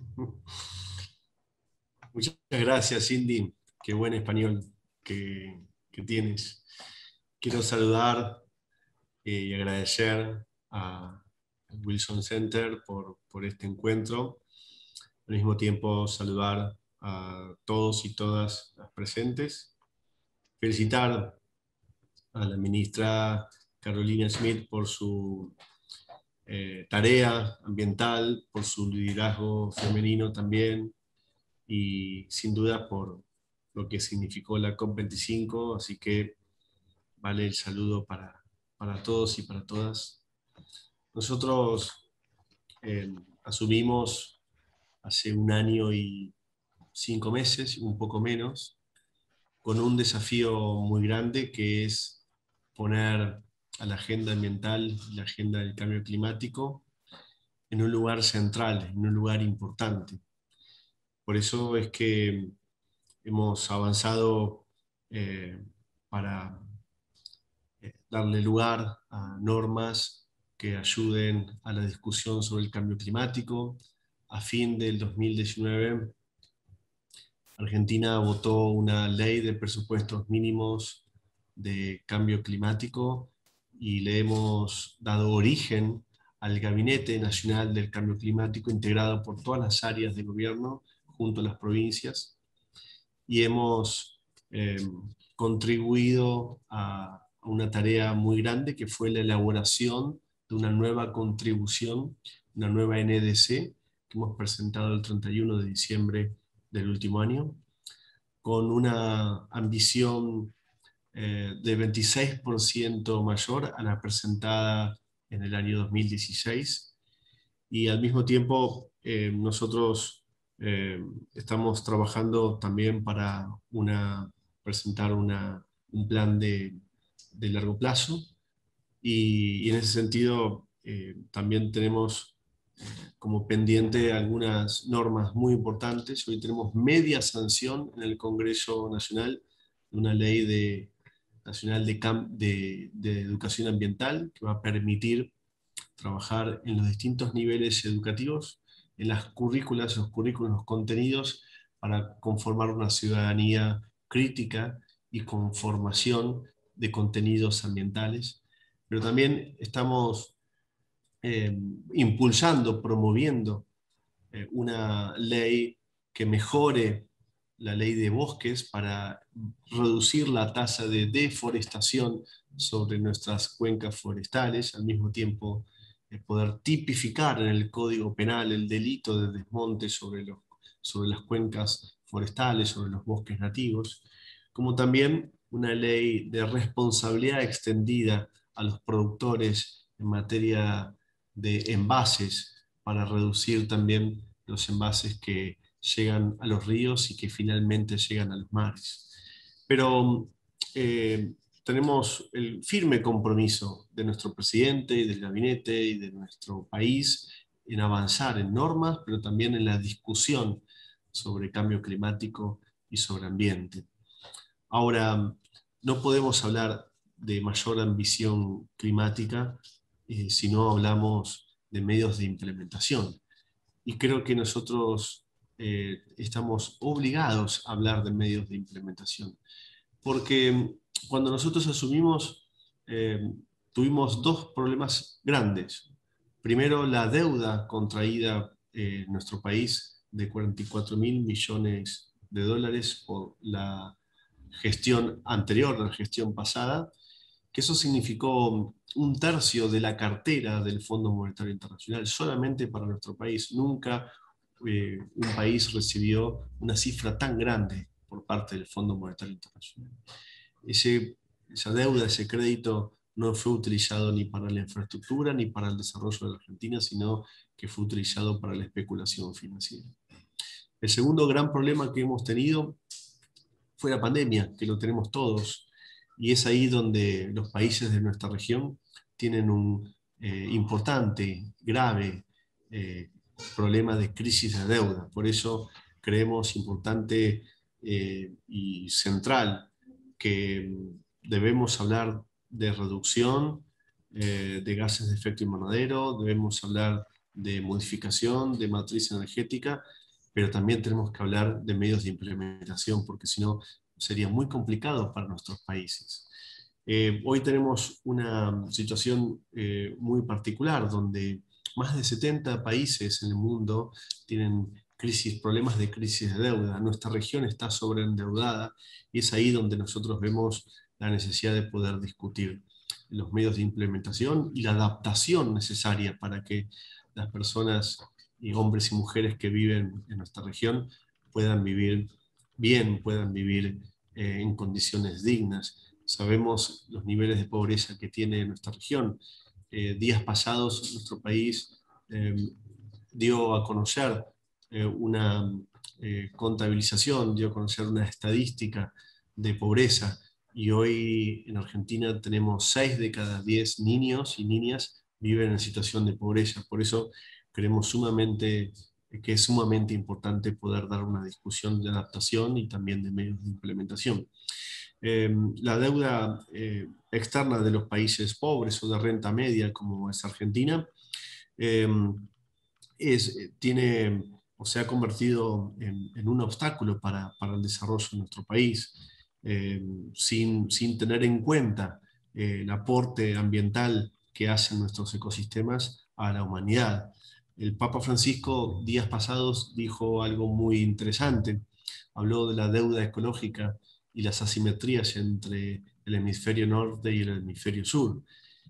Muchas gracias, Cindy. Qué buen español que tienes. Quiero saludar y agradecer a Wilson Center por este encuentro. Al mismo tiempo, saludar a todos y todas las presentes. Felicitar a la ministra Carolina Schmidt por su tarea ambiental, por su liderazgo femenino también, y sin duda por lo que significó la COP25, así que vale el saludo para todos y para todas. Nosotros asumimos hace 1 año y 5 meses, un poco menos, con un desafío muy grande que es poner a la agenda ambiental, la agenda del cambio climático, en un lugar central, en un lugar importante. Por eso es que hemos avanzado para darle lugar a normas que ayuden a la discusión sobre el cambio climático. A fin del 2019, Argentina votó una ley de presupuestos mínimos de cambio climático y le hemos dado origen al Gabinete Nacional del Cambio Climático, integrado por todas las áreas de gobierno, junto a las provincias, y hemos contribuido a una tarea muy grande que fue la elaboración de una nueva contribución, una nueva NDC, que hemos presentado el 31 de diciembre del último año, con una ambición de 26% mayor a la presentada en el año 2016, y al mismo tiempo nosotros estamos trabajando también para presentar un plan de largo plazo, y en ese sentido también tenemos como pendiente algunas normas muy importantes. Hoy tenemos media sanción en el Congreso Nacional de una ley nacional de educación ambiental que va a permitir trabajar en los distintos niveles educativos, en las currículas, los contenidos, para conformar una ciudadanía crítica y con formación de contenidos ambientales. Pero también estamos impulsando, promoviendo una ley que mejore la ley de bosques para reducir la tasa de deforestación sobre nuestras cuencas forestales, al mismo tiempo poder tipificar en el Código Penal el delito de desmonte sobre las cuencas forestales, sobre los bosques nativos, como también una ley de responsabilidad extendida a los productores en materia de envases, para reducir también los envases que llegan a los ríos y que finalmente llegan a los mares. Pero tenemos el firme compromiso de nuestro presidente y del gabinete y de nuestro país en avanzar en normas, pero también en la discusión sobre cambio climático y sobre ambiente. Ahora, no podemos hablar de mayor ambición climática si no hablamos de medios de implementación. Y creo que nosotros estamos obligados a hablar de medios de implementación. Porque cuando nosotros asumimos, tuvimos dos problemas grandes. Primero, la deuda contraída en nuestro país de 44.000 millones de dólares por la gestión anterior, la gestión pasada, que eso significó 1/3 de la cartera del Fondo Monetario Internacional, solamente para nuestro país. Nunca un país recibió una cifra tan grande por parte del Fondo Monetario Internacional. Esa deuda, ese crédito, no fue utilizado ni para la infraestructura ni para el desarrollo de la Argentina, sino que fue utilizado para la especulación financiera. El segundo gran problema que hemos tenido fue la pandemia, que lo tenemos todos, y es ahí donde los países de nuestra región tienen un importante, grave problema de crisis de deuda. Por eso creemos importante y central que debemos hablar de reducción de gases de efecto invernadero, debemos hablar de modificación de matriz energética, pero también tenemos que hablar de medios de implementación, porque si no sería muy complicado para nuestros países. Hoy tenemos una situación muy particular, donde más de 70 países en el mundo tienen problemas de crisis de deuda. Nuestra región está sobreendeudada y es ahí donde nosotros vemos la necesidad de poder discutir los medios de implementación y la adaptación necesaria para que las personas, y hombres y mujeres que viven en nuestra región, puedan vivir bien, puedan vivir en condiciones dignas. Sabemos los niveles de pobreza que tiene nuestra región. Días pasados nuestro país dio a conocer una contabilización, dio a conocer una estadística de pobreza, y hoy en Argentina tenemos 6 de cada 10 niños y niñas viven en situación de pobreza. Por eso creemos que es sumamente importante poder dar una discusión de adaptación y también de medios de implementación. La deuda externa de los países pobres o de renta media, como es Argentina, se ha convertido en un obstáculo para el desarrollo de nuestro país, sin tener en cuenta el aporte ambiental que hacen nuestros ecosistemas a la humanidad. El Papa Francisco, días pasados, dijo algo muy interesante. Habló de la deuda ecológica y las asimetrías entre el hemisferio norte y el hemisferio sur.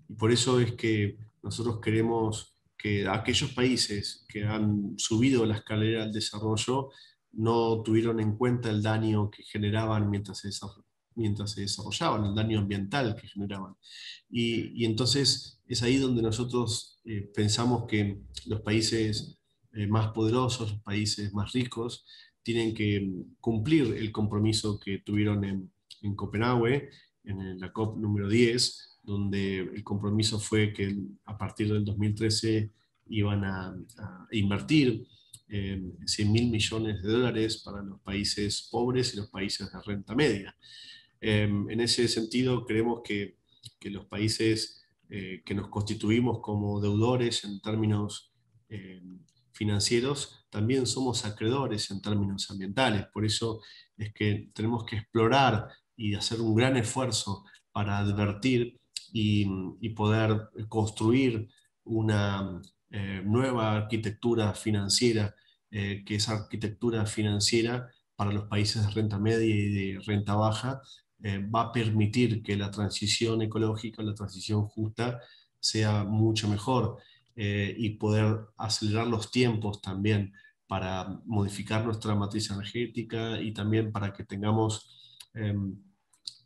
Y por eso es que nosotros queremos que aquellos países que han subido la escalera del desarrollo no tuvieron en cuenta el daño que generaban mientras se desarrollaban, el daño ambiental que generaban. Y entonces es ahí donde nosotros pensamos que los países más poderosos, los países más ricos, tienen que cumplir el compromiso que tuvieron en Copenhague, en la COP número 10, donde el compromiso fue que a partir del 2013 iban a invertir 100.000 millones de dólares para los países pobres y los países de renta media. En ese sentido, creemos que los países que nos constituimos como deudores en términos financieros, también somos acreedores en términos ambientales. Por eso es que tenemos que explorar y hacer un gran esfuerzo para advertir y poder construir una nueva arquitectura financiera, que esa arquitectura financiera para los países de renta media y de renta baja va a permitir que la transición ecológica, la transición justa, sea mucho mejor, y poder acelerar los tiempos también para modificar nuestra matriz energética y también para que tengamos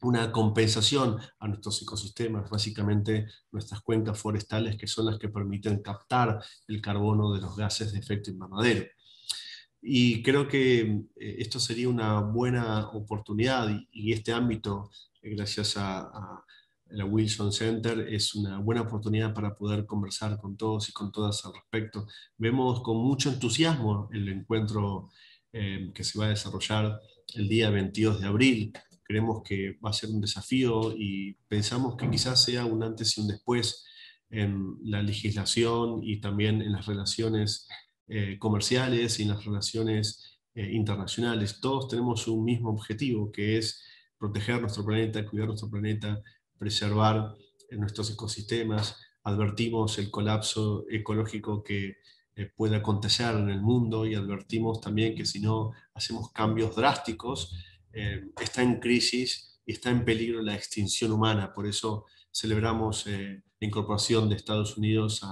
una compensación a nuestros ecosistemas, básicamente nuestras cuencas forestales, que son las que permiten captar el carbono de los gases de efecto invernadero. Y creo que esto sería una buena oportunidad, y este ámbito, gracias a la Wilson Center, es una buena oportunidad para poder conversar con todos y con todas al respecto. Vemos con mucho entusiasmo el encuentro que se va a desarrollar el día 22 de abril. Creemos que va a ser un desafío y pensamos que quizás sea un antes y un después en la legislación y también en las relaciones comerciales y en las relaciones internacionales. Todos tenemos un mismo objetivo, que es proteger nuestro planeta, cuidar nuestro planeta, preservar nuestros ecosistemas. Advertimos el colapso ecológico que puede acontecer en el mundo y advertimos también que si no hacemos cambios drásticos, está en crisis y está en peligro la extinción humana. Por eso celebramos la incorporación de Estados Unidos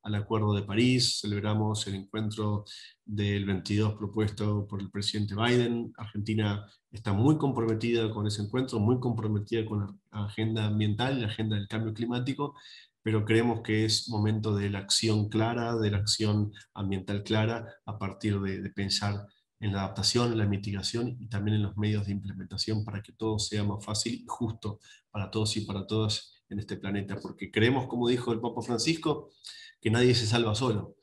al Acuerdo de París, celebramos el encuentro del 22 propuesto por el presidente Biden. Argentina está muy comprometida con ese encuentro, muy comprometida con la agenda ambiental y la agenda del cambio climático, pero creemos que es momento de la acción clara, de la acción ambiental clara, a partir de pensar en la adaptación, en la mitigación y también en los medios de implementación para que todo sea más fácil y justo para todos y para todas en este planeta, porque creemos, como dijo el Papa Francisco, que nadie se salva solo.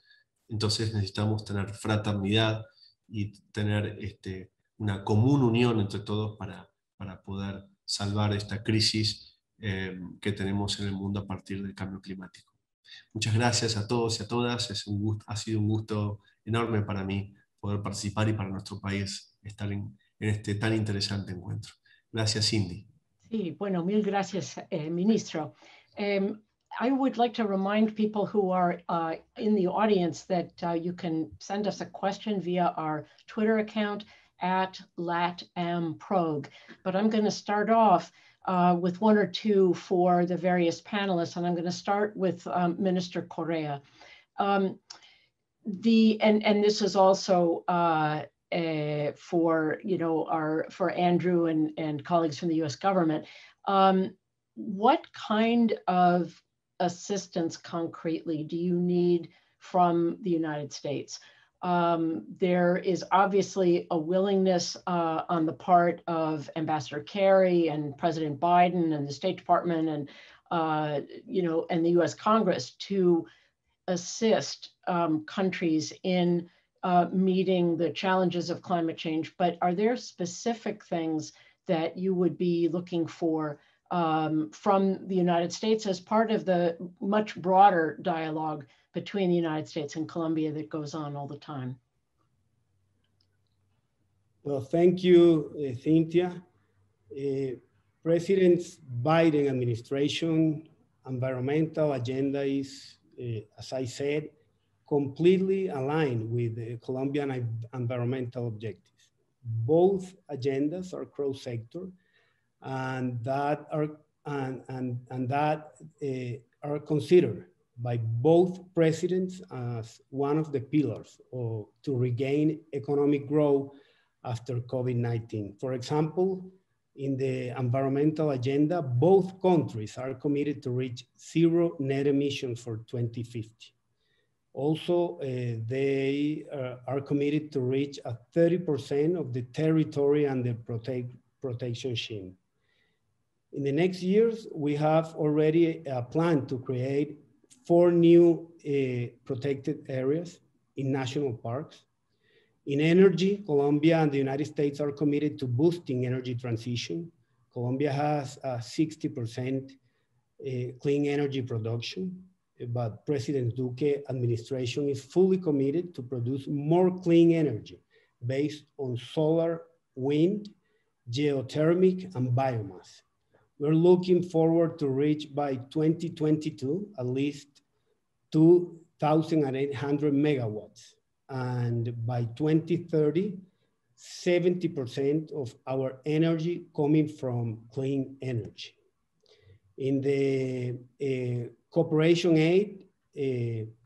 Entonces necesitamos tener fraternidad y tener una común unión entre todos para poder salvar esta crisis que tenemos en el mundo a partir del cambio climático. Muchas gracias a todos y a todas. Ha sido un gusto enorme para mí poder participar y para nuestro país estar en este tan interesante encuentro. Gracias, Cindy. Sí, bueno, mil gracias, Ministro. I would like to remind people who are in the audience that you can send us a question via our Twitter account @LatAmProg. But I'm going to start off with one or two for the various panelists, and I'm going to start with Minister Correa. And this is also for for Andrew and colleagues from the U.S. government. What kind of assistance concretely do you need from the United States? There is obviously a willingness on the part of Ambassador Kerry and President Biden and the State Department and and the U.S. Congress to assist countries in meeting the challenges of climate change. But are there specific things that you would be looking for from the United States as part of the much broader dialogue between the United States and Colombia that goes on all the time? Well, thank you, Cynthia. President Biden administration environmental agenda is, as I said, completely aligned with the Colombian environmental objectives. Both agendas are cross-sector, and that are considered by both presidents as one of the pillars to regain economic growth after COVID-19. For example, in the environmental agenda, both countries are committed to reach zero net emissions for 2050. Also, they are committed to reach 30% of the territory under protection scheme. In the next years, we have already a plan to create 4 new protected areas in national parks. In energy, Colombia and the United States are committed to boosting energy transition. Colombia has a 60% clean energy production, but President Duque administration is fully committed to produce more clean energy based on solar, wind, geothermic, and biomass. We're looking forward to reach by 2022 at least 2,800 megawatts. And by 2030, 70% of our energy coming from clean energy. In the cooperation aid,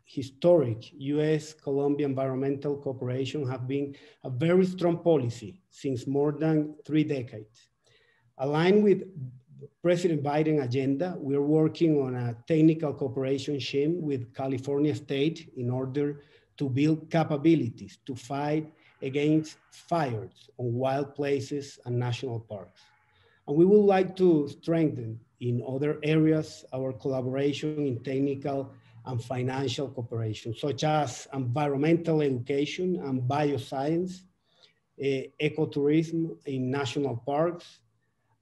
historic US-Colombia environmental cooperation have been a very strong policy since more than 3 decades. Aligned with President Biden agenda, we're working on a technical cooperation scheme with California State in order to build capabilities to fight against fires on wild places and national parks. And we would like to strengthen in other areas our collaboration in technical and financial cooperation, such as environmental education and bioscience, ecotourism in national parks,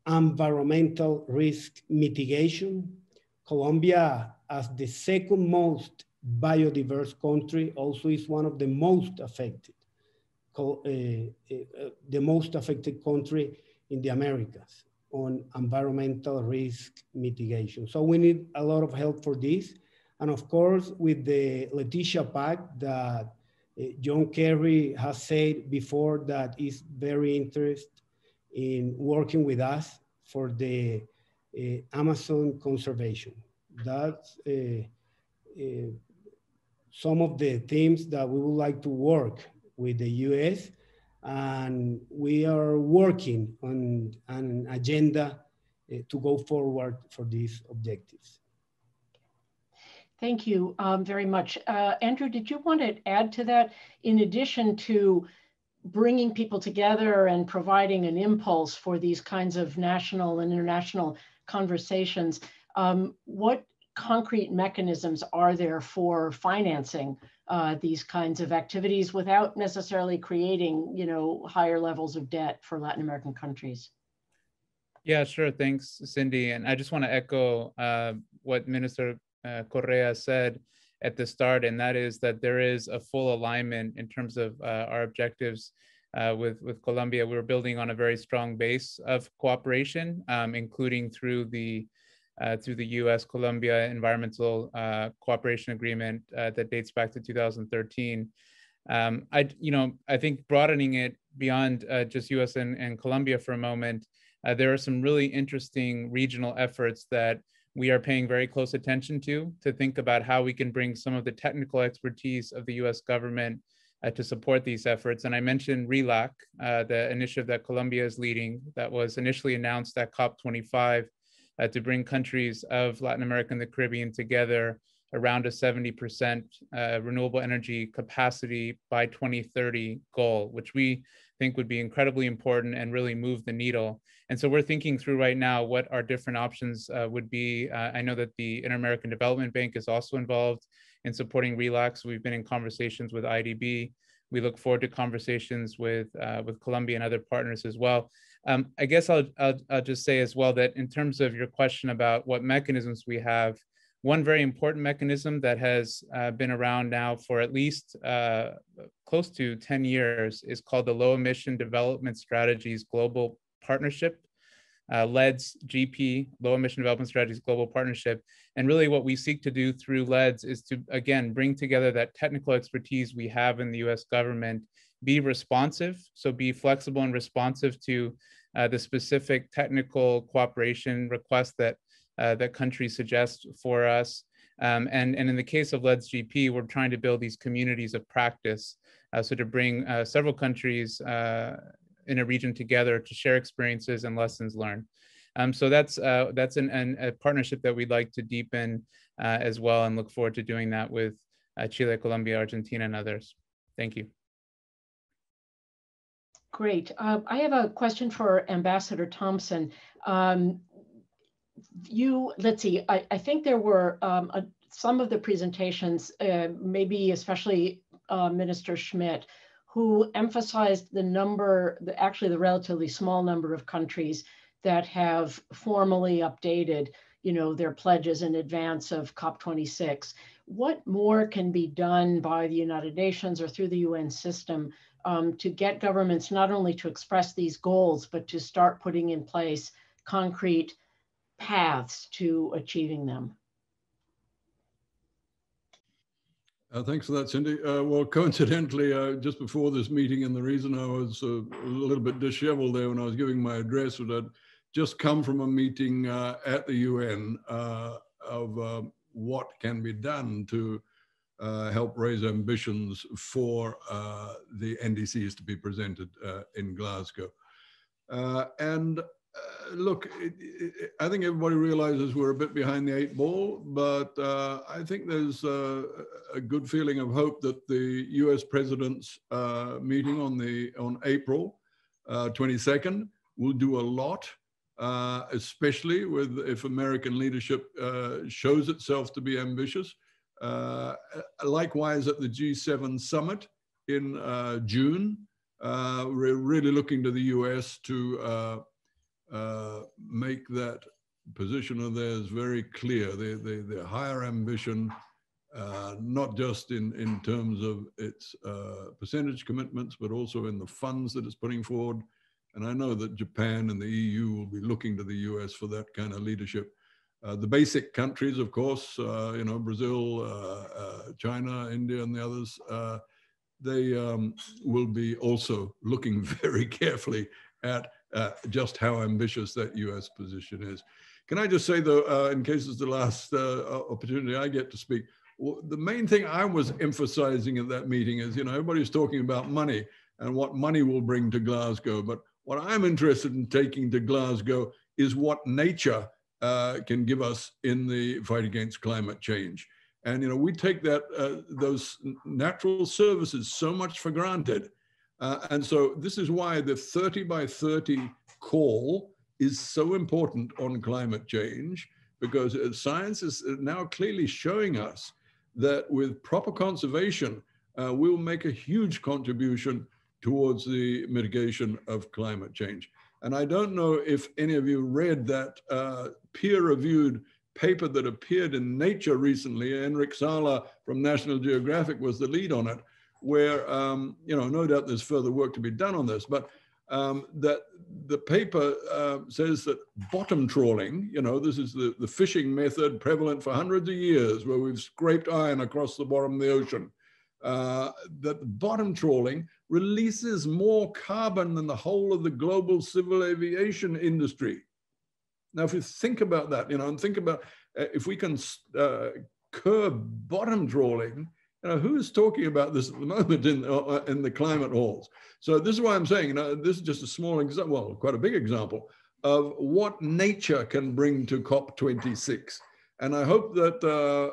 environmental risk mitigation. Colombia, as the second most biodiverse country, also is one of the most affected. the most affected country in the Americas on environmental risk mitigation. So we need a lot of help for this. And of course, with the Leticia Pact that John Kerry has said before that is very interested in working with us for the Amazon conservation. That's some of the themes that we would like to work with the US, and we are working on an agenda to go forward for these objectives. Thank you very much. Andrew, did you want to add to that? In addition to bringing people together and providing an impulse for these kinds of national and international conversations, what concrete mechanisms are there for financing these kinds of activities without necessarily creating, you know, higher levels of debt for Latin American countries? Yeah, sure. Thanks, Cindy. And I just want to echo what Minister Correa said at the start, and that is that there is a full alignment in terms of our objectives with Colombia. We're building on a very strong base of cooperation, including through the U.S.-Colombia Environmental Cooperation Agreement that dates back to 2013. I think broadening it beyond just U.S. and Colombia for a moment, there are some really interesting regional efforts that we are paying very close attention to think about how we can bring some of the technical expertise of the U.S. government to support these efforts. And I mentioned RELAC, the initiative that Colombia is leading, that was initially announced at COP25 to bring countries of Latin America and the Caribbean together around a 70% renewable energy capacity by 2030 goal, which we think would be incredibly important and really move the needle. And so we're thinking through right now what our different options would be. I know that the Inter-American Development Bank is also involved in supporting RELAX. We've been in conversations with IDB. We look forward to conversations with Colombia and other partners as well. I guess I'll just say as well that in terms of your question about what mechanisms we have, one very important mechanism that has been around now for at least close to 10 years is called the Low Emission Development Strategies Global Partnership, LEDS GP, Low Emission Development Strategies Global Partnership. And really what we seek to do through LEDS is to, again, bring together that technical expertise we have in the US government, be responsive, so be flexible and responsive to the specific technical cooperation requests that that countries suggest for us. And in the case of LEDS GP, we're trying to build these communities of practice. So to bring several countries in a region together to share experiences and lessons learned. So that's a partnership that we'd like to deepen as well, and look forward to doing that with Chile, Colombia, Argentina, and others. Thank you. Great. I have a question for Ambassador Thompson. Let's see, I think there were some of the presentations, maybe especially Minister Schmidt, who emphasized actually the relatively small number of countries that have formally updated, you know, their pledges in advance of COP26. What more can be done by the United Nations or through the UN system to get governments not only to express these goals, but to start putting in place concrete paths to achieving them? Thanks for that, Cindy. Well, coincidentally, just before this meeting, and the reason I was a little bit disheveled there when I was giving my address was I'd just come from a meeting at the UN of what can be done to help raise ambitions for the NDCs to be presented in Glasgow. Look, I think everybody realizes we're a bit behind the 8 ball, but I think there's a good feeling of hope that the US President's meeting on April 22nd will do a lot, especially if American leadership shows itself to be ambitious. Likewise, at the G7 summit in June, we're really looking to the US to make that position of theirs very clear. The higher ambition not just in terms of its percentage commitments, but also in the funds that it's putting forward. And I know that Japan and the EU will be looking to the US for that kind of leadership. The basic countries, of course, Brazil, China, India, and the others, they will be also looking very carefully at just how ambitious that US position is. Can I just say, though, in case it's the last opportunity I get to speak, the main thing I was emphasizing at that meeting is, everybody's talking about money and what money will bring to Glasgow. But what I'm interested in taking to Glasgow is what nature can give us in the fight against climate change. And, we take that those natural services so much for granted. And so this is why the 30 by 30 call is so important on climate change, because science is now clearly showing us that with proper conservation, we'll make a huge contribution towards the mitigation of climate change. And I don't know if any of you read that peer-reviewed paper that appeared in Nature recently. Enric Sala from National Geographic was the lead on it, where, no doubt there's further work to be done on this, but that the paper says that bottom trawling, this is the fishing method prevalent for hundreds of years, where we've scraped iron across the bottom of the ocean, that bottom trawling releases more carbon than the whole of the global civil aviation industry. Now, if you think about that, and think about if we can curb bottom trawling, who's talking about this at the moment in the climate halls? So this is why I'm saying, this is just a small example, well, quite a big example of what nature can bring to COP26. And I hope that,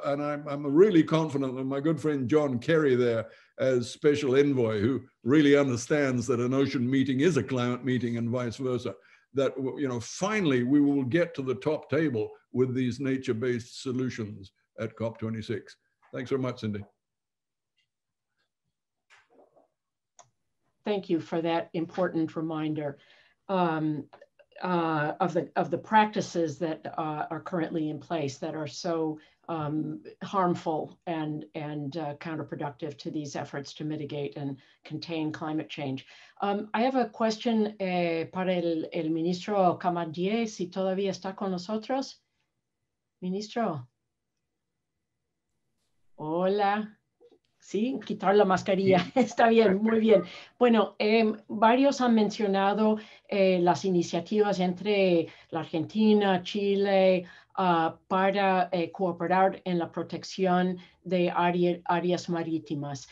and I'm really confident that my good friend John Kerry there as special envoy, who really understands that an ocean meeting is a climate meeting and vice versa, that, finally we will get to the top table with these nature-based solutions at COP26. Thanks very much, Cindy. Thank you for that important reminder of the practices that are currently in place that are so harmful and counterproductive to these efforts to mitigate and contain climate change. I have a question para el ministro Camadier, si todavía está con nosotros. Ministro. Hola. Sí, quitar la mascarilla. Está bien, muy bien. Bueno, varios han mencionado las iniciativas entre la Argentina, Chile, para cooperar en la protección de áreas marítimas.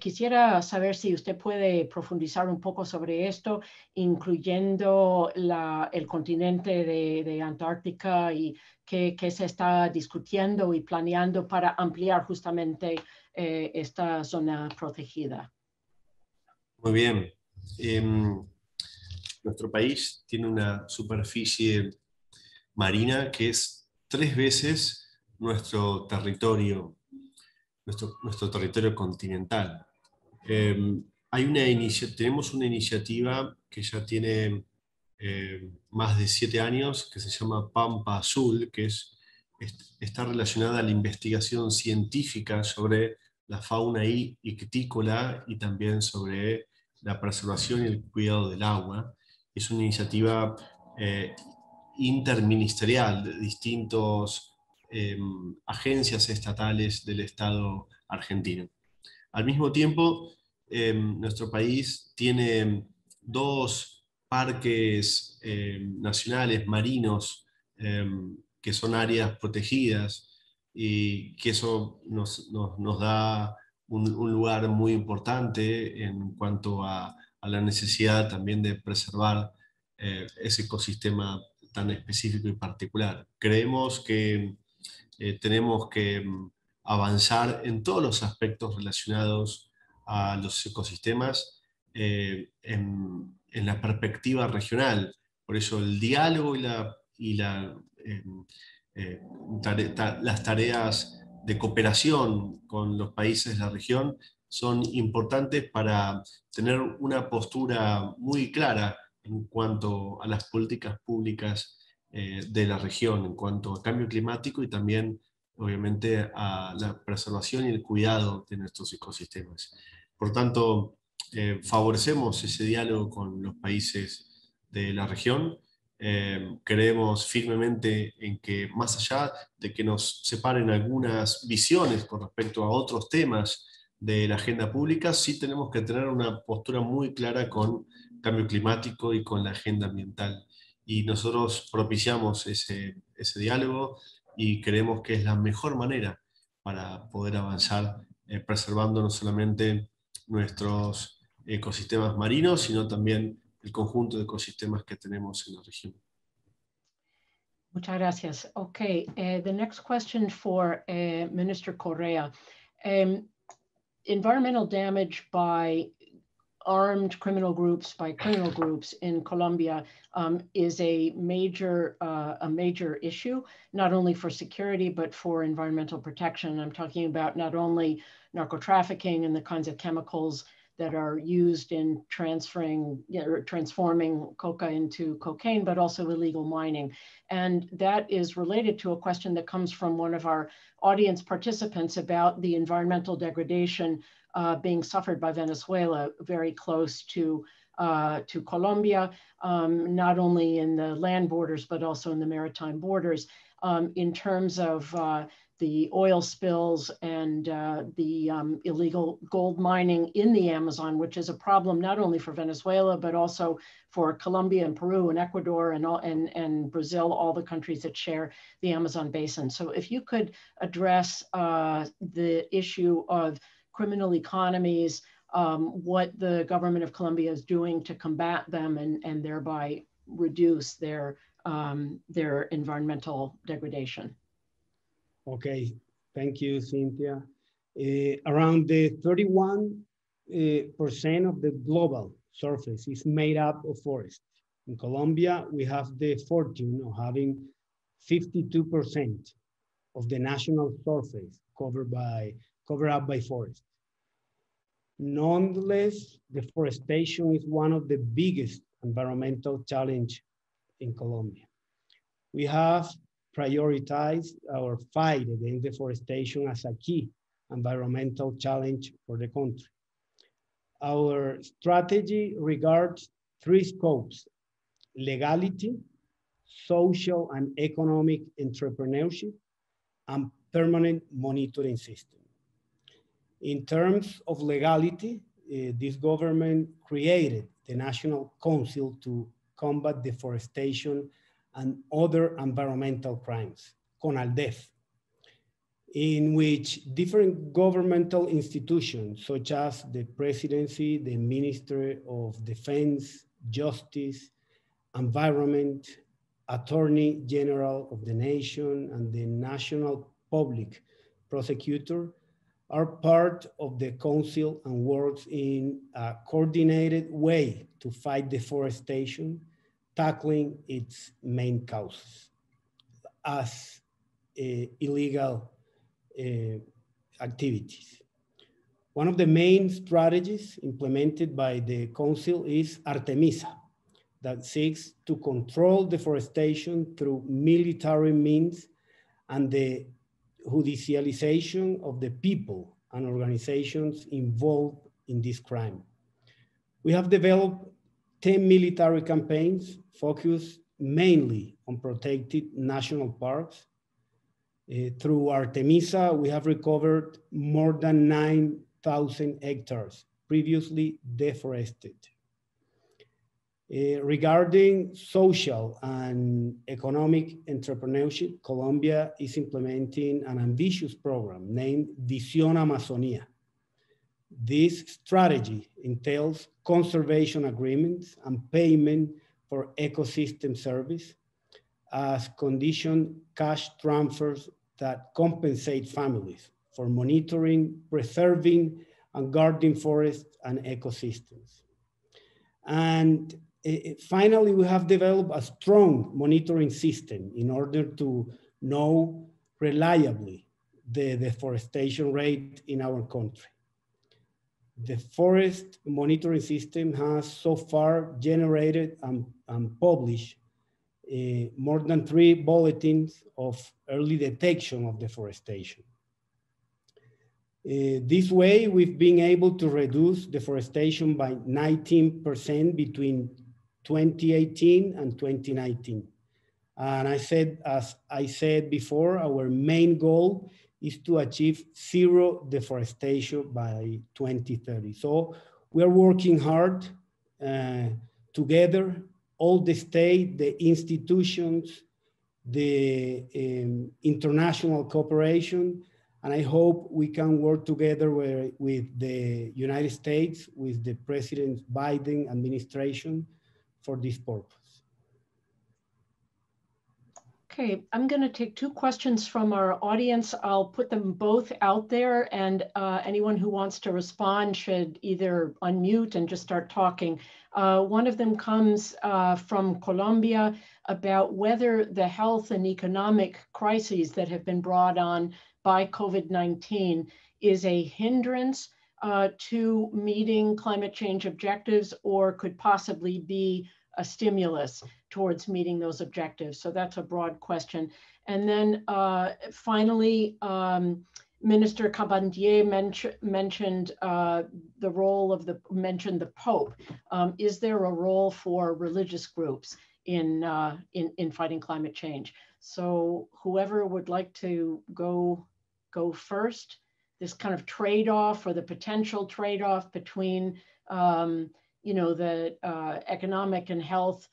Quisiera saber si usted puede profundizar un poco sobre esto, incluyendo el continente de Antártica y qué se está discutiendo y planeando para ampliar justamente esta zona protegida. Muy bien. Nuestro país tiene una superficie marina que es 3 veces nuestro territorio continental. Tenemos una iniciativa que ya tiene más de 7 años, que se llama Pampa Azul, que está relacionada a la investigación científica sobre la fauna ictícola y también sobre la preservación y el cuidado del agua. Es una iniciativa interministerial de distintas agencias estatales del Estado argentino. Al mismo tiempo, nuestro país tiene 2 parques nacionales marinos que son áreas protegidas, y que eso nos da un lugar muy importante en cuanto a la necesidad también de preservar ese ecosistema tan específico y particular. Creemos que tenemos que avanzar en todos los aspectos relacionados a los ecosistemas en la perspectiva regional. Por eso el diálogo las tareas de cooperación con los países de la región son importantes para tener una postura muy clara en cuanto a las políticas públicas de la región, en cuanto a cambio climático y también obviamente, a la preservación y el cuidado de nuestros ecosistemas. Por tanto, favorecemos ese diálogo con los países de la región. Creemos firmemente en que, más allá de que nos separen algunas visiones con respecto a otros temas de la agenda pública, sí tenemos que tener una postura muy clara con cambio climático y con la agenda ambiental. Y nosotros propiciamos ese diálogo y creemos que es la mejor manera para poder avanzar preservando no solamente nuestros ecosistemas marinos, sino también el conjunto de ecosistemas que tenemos en la región. Muchas gracias. Okay, the next question for Minister Correa. Environmental damage by armed criminal groups, by criminal groups in Colombia is a major issue, not only for security, but for environmental protection. I'm talking about not only narco-trafficking and the kinds of chemicals that are used in transforming coca into cocaine, but also illegal mining. And that is related to a question that comes from one of our audience participants about the environmental degradation being suffered by Venezuela, very close to Colombia, not only in the land borders, but also in the maritime borders, in terms of the oil spills and the illegal gold mining in the Amazon, which is a problem not only for Venezuela, but also for Colombia and Peru and Ecuador and Brazil, all the countries that share the Amazon basin. So if you could address the issue of criminal economies, what the government of Colombia is doing to combat them and thereby reduce their environmental degradation. Okay, thank you, Cynthia. Around the 31% of the global surface is made up of forests. In Colombia, we have the fortune of having 52% of the national surface covered up by forests. Nonetheless, deforestation is one of the biggest environmental challenges in Colombia. We have prioritized our fight against deforestation as a key environmental challenge for the country. Our strategy regards three scopes: legality, social and economic entrepreneurship, and permanent monitoring system. In terms of legality, this government created the National Council to Combat Deforestation and Other Environmental Crimes, CONALDEF, in which different governmental institutions, such as the Presidency, the Ministry of Defense, Justice, Environment, Attorney General of the Nation, and the National Public Prosecutor, are part of the council and works in a coordinated way to fight deforestation, tackling its main causes as illegal activities. One of the main strategies implemented by the council is Artemisa, that seeks to control deforestation through military means and the judicialization of the people and organizations involved in this crime. We have developed 10 military campaigns focused mainly on protected national parks. Through Artemisa, we have recovered more than 9,000 hectares previously deforested. Regarding social and economic entrepreneurship, Colombia is implementing an ambitious program named Visión Amazonía. This strategy entails conservation agreements and payment for ecosystem service as conditioned cash transfers that compensate families for monitoring, preserving, and guarding forests and ecosystems. And finally, we have developed a strong monitoring system in order to know reliably the deforestation rate in our country. The forest monitoring system has so far generated and published more than 3 bulletins of early detection of deforestation. This way, we've been able to reduce deforestation by 19% between 2018 and 2019. And as I said before, our main goal is to achieve 0 deforestation by 2030. So we're working hard together, all the state, the institutions, the international cooperation, and I hope we can work together with the United States, with the President Biden administration for this purpose. Okay, I'm going to take 2 questions from our audience. I'll put them both out there, and anyone who wants to respond should either unmute and just start talking. One of them comes from Colombia about whether the health and economic crises that have been brought on by COVID-19 is a hindrance to meeting climate change objectives, or could possibly be a stimulus towards meeting those objectives. So that's a broad question. And then finally, Minister Cabandier mentioned the role of mentioned the Pope. Is there a role for religious groups in fighting climate change? So whoever would like to go first, this kind of trade-off, or the potential trade-off between the economic and health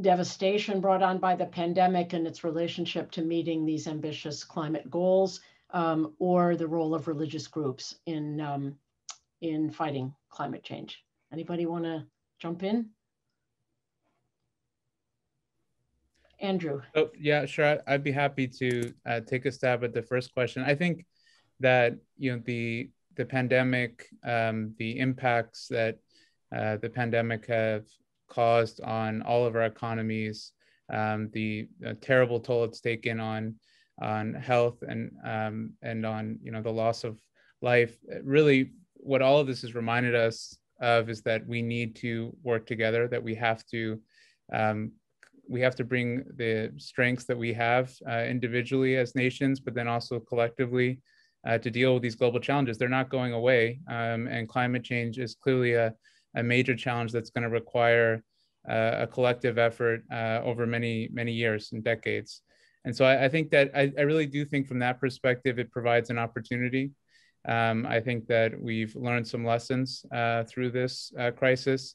devastation brought on by the pandemic and its relationship to meeting these ambitious climate goals, or the role of religious groups in fighting climate change. Anybody want to jump in? Andrew. Oh, yeah, sure. I'd be happy to take a stab at the first question. I think that the pandemic, the impacts that the pandemic have caused on all of our economies, the terrible toll it's taken on health and on the loss of life. Really, what all of this has reminded us of is that we need to work together, that we have to bring the strengths that we have individually as nations, but then also collectively to deal with these global challenges. They're not going away, and climate change is clearly a major challenge that's going to require a collective effort over many years and decades. And so I think that I really do think from that perspective, it provides an opportunity. I think that we've learned some lessons through this crisis.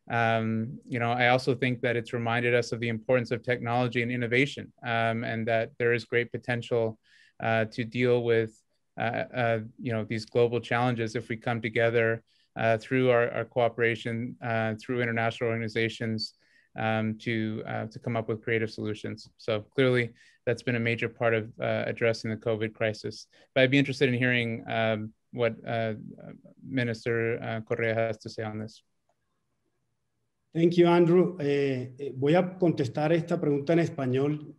I also think that it's reminded us of the importance of technology and innovation, and that there is great potential to deal with these global challenges if we come together through our cooperation, through international organizations, to come up with creative solutions. So clearly, that's been a major part of addressing the COVID crisis. But I'd be interested in hearing what Minister Correa has to say on this. Thank you, Andrew. Voy a contestar esta pregunta en español,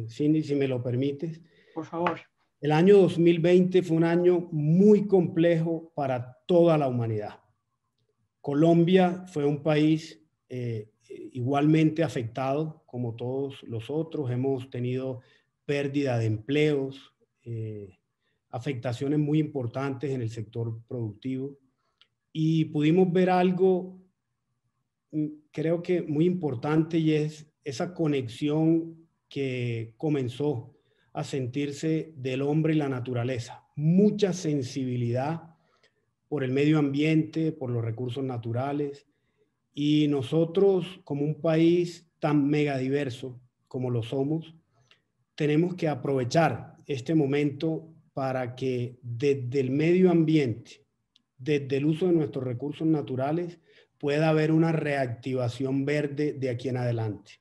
Cindy, si me lo permites. Por favor. El año 2020 fue un año muy complejo para toda la humanidad. Colombia fue un país igualmente afectado como todos los otros. Hemos tenido pérdida de empleos, afectaciones muy importantes en el sector productivo, y pudimos ver algo, creo que muy importante, y es esa conexión que comenzó a sentirse del hombre y la naturaleza. Mucha sensibilidad por el medio ambiente, por los recursos naturales, y nosotros, como un país tan megadiverso como lo somos, tenemos que aprovechar este momento para que desde el medio ambiente, desde el uso de nuestros recursos naturales, pueda haber una reactivación verde de aquí en adelante.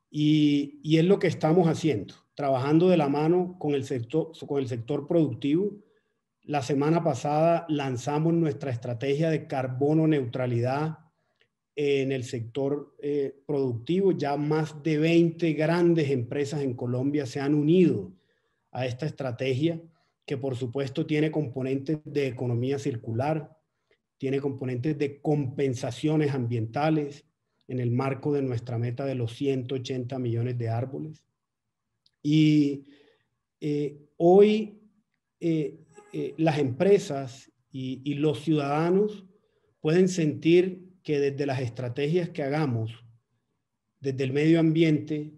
Y es lo que estamos haciendo, trabajando de la mano con el sector productivo. La semana pasada lanzamos nuestra estrategia de carbono neutralidad en el sector productivo. Ya más de 20 grandes empresas en Colombia se han unido a esta estrategia, que por supuesto tiene componentes de economía circular, tiene componentes de compensaciones ambientales, en el marco de nuestra meta de los 180 millones de árboles. Y hoy las empresas y los ciudadanos pueden sentir que desde las estrategias que hagamos, desde el medio ambiente,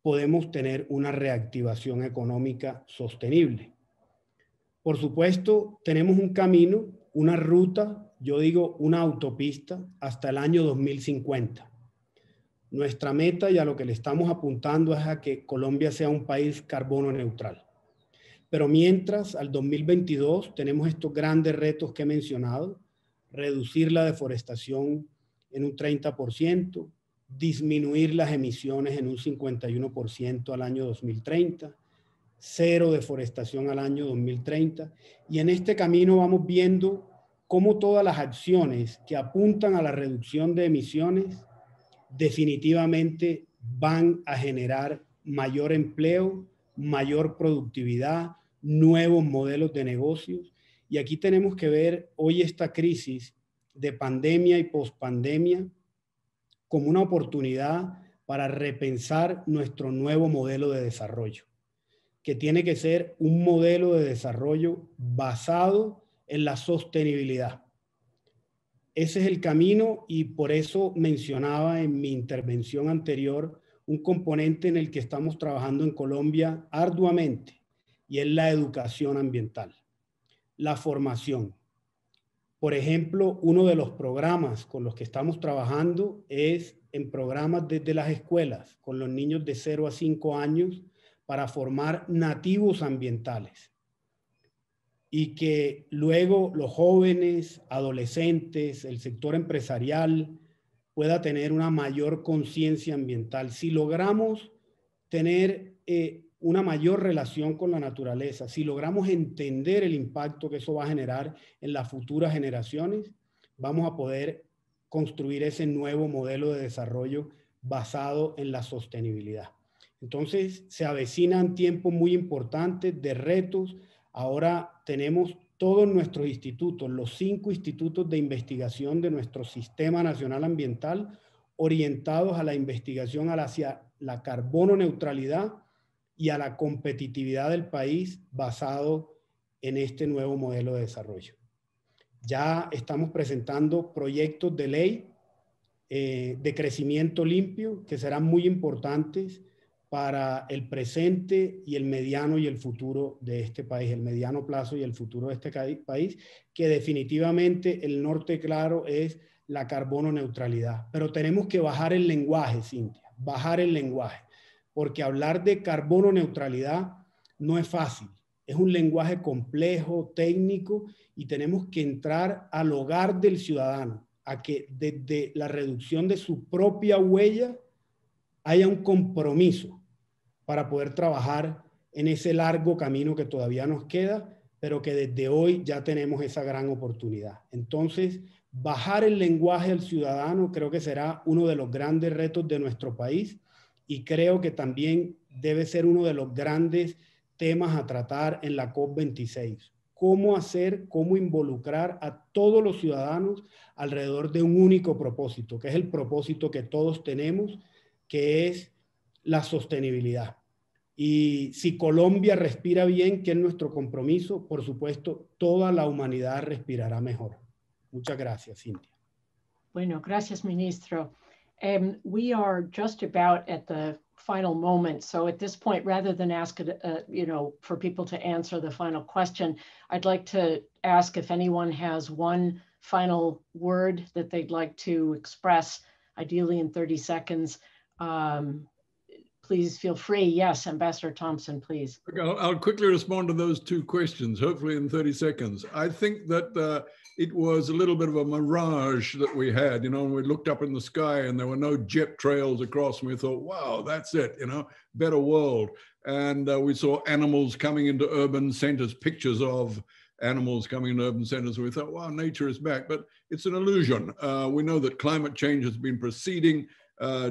podemos tener una reactivación económica sostenible. Por supuesto, tenemos un camino, una ruta, yo digo una autopista, hasta el año 2050. Nuestra meta y a lo que le estamos apuntando es a que Colombia sea un país carbono neutral. Pero mientras, al 2022, tenemos estos grandes retos que he mencionado: reducir la deforestación en un 30%, disminuir las emisiones en un 51% al año 2030, cero deforestación al año 2030. Y en este camino vamos viendo cómo todas las acciones que apuntan a la reducción de emisiones definitivamente van a generar mayor empleo, mayor productividad, nuevos modelos de negocios. Y aquí tenemos que ver hoy esta crisis de pandemia y pospandemia como una oportunidad para repensar nuestro nuevo modelo de desarrollo, que tiene que ser un modelo de desarrollo basado en la sostenibilidad. Ese es el camino, y por eso mencionaba en mi intervención anterior un componente en el que estamos trabajando en Colombia arduamente, y es la educación ambiental, la formación. Por ejemplo, uno de los programas con los que estamos trabajando es en programas desde las escuelas, con los niños de 0 a 5 años, para formar nativos ambientales. Y que luego los jóvenes, adolescentes, el sector empresarial pueda tener una mayor conciencia ambiental. Si logramos tener una mayor relación con la naturaleza, si logramos entender el impacto que eso va a generar en las futuras generaciones, vamos a poder construir ese nuevo modelo de desarrollo basado en la sostenibilidad. Entonces, se avecinan tiempos muy importantes de retos. Ahora tenemos todos nuestros institutos, los 5 institutos de investigación de nuestro Sistema Nacional Ambiental, orientados a la investigación hacia la carbono neutralidad y a la competitividad del país basado en este nuevo modelo de desarrollo. Ya estamos presentando proyectos de ley de crecimiento limpio que serán muy importantes para el presente y el mediano y el futuro de este país, el mediano plazo y el futuro de este país, que definitivamente el norte claro es la carbono neutralidad. Pero tenemos que bajar el lenguaje, Cintia, bajar el lenguaje, porque hablar de carbono neutralidad no es fácil. Es un lenguaje complejo, técnico, y tenemos que entrar al hogar del ciudadano, a que desde la reducción de su propia huella haya un compromiso para poder trabajar en ese largo camino que todavía nos queda, pero que desde hoy ya tenemos esa gran oportunidad. Entonces, bajar el lenguaje al ciudadano creo que será uno de los grandes retos de nuestro país, y creo que también debe ser uno de los grandes temas a tratar en la COP26. Cómo hacer, cómo involucrar a todos los ciudadanos alrededor de un único propósito, que es el propósito que todos tenemos, que es la sostenibilidad. Y si Colombia respira bien, que es nuestro compromiso, por supuesto, toda la humanidad respirará mejor. Muchas gracias, Cintia. Bueno, gracias, ministro. We are just about at the final moment. So at this point, rather than ask it, for people to answer the final question, I'd like to ask if anyone has one final word that they'd like to express, ideally in 30 seconds. Please feel free. Yes, Ambassador Thompson, please. I'll quickly respond to those 2 questions, hopefully in 30 seconds. I think that it was a little bit of a mirage that we had, and we looked up in the sky and there were no jet trails across, and we thought, wow, that's it, better world. And we saw animals coming into urban centers, pictures of animals coming into urban centers, and we thought, wow, nature is back. But it's an illusion. We know that climate change has been proceeding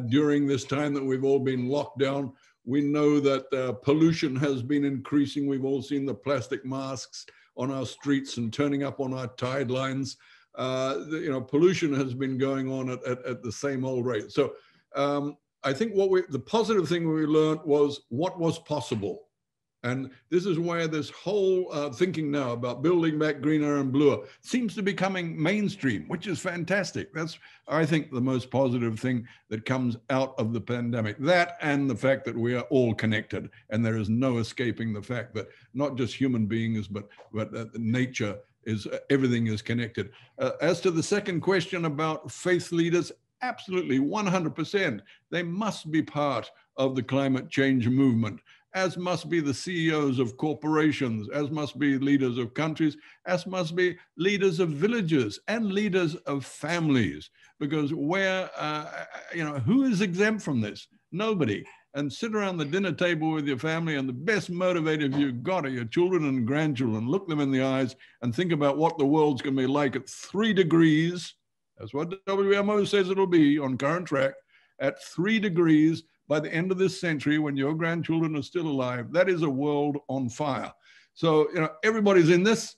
during this time that we've all been locked down. We know that pollution has been increasing. We've all seen the plastic masks on our streets and turning up on our tide lines. pollution has been going on at the same old rate. So I think the positive thing we learned was what was possible. And this is where this whole thinking now about building back greener and bluer seems to be becoming mainstream, which is fantastic. That's, I think, the most positive thing that comes out of the pandemic. That and the fact that we are all connected, and there is no escaping the fact that not just human beings, but nature is, everything is connected. As to the second question about faith leaders, absolutely, 100%. They must be part of the climate change movement, as must be the CEOs of corporations, as must be leaders of countries, as must be leaders of villages and leaders of families. Because who is exempt from this? Nobody. And sit around the dinner table with your family, and the best motivator you've got are your children and grandchildren. Look them in the eyes and think about what the world's going to be like at 3 degrees. That's what the WMO says it'll be on current track, at 3 degrees by the end of this century, when your grandchildren are still alive. That is a world on fire. So, everybody's in this.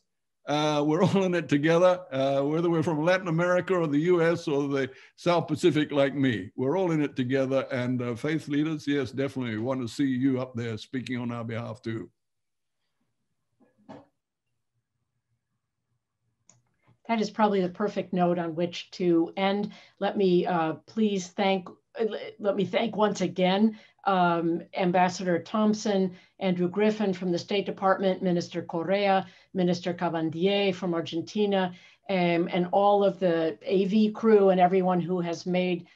We're all in it together, whether we're from Latin America or the US or the South Pacific like me. We're all in it together. And faith leaders, yes, definitely. We want to see you up there speaking on our behalf too. That is probably the perfect note on which to end. Let me thank once again Ambassador Thompson, Andrew Griffin from the State Department, Minister Correa, Minister Cabandier from Argentina, and all of the AV crew and everyone who has made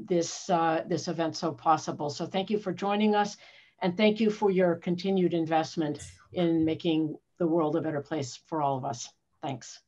this event so possible. So thank you for joining us, and thank you for your continued investment in making the world a better place for all of us. Thanks.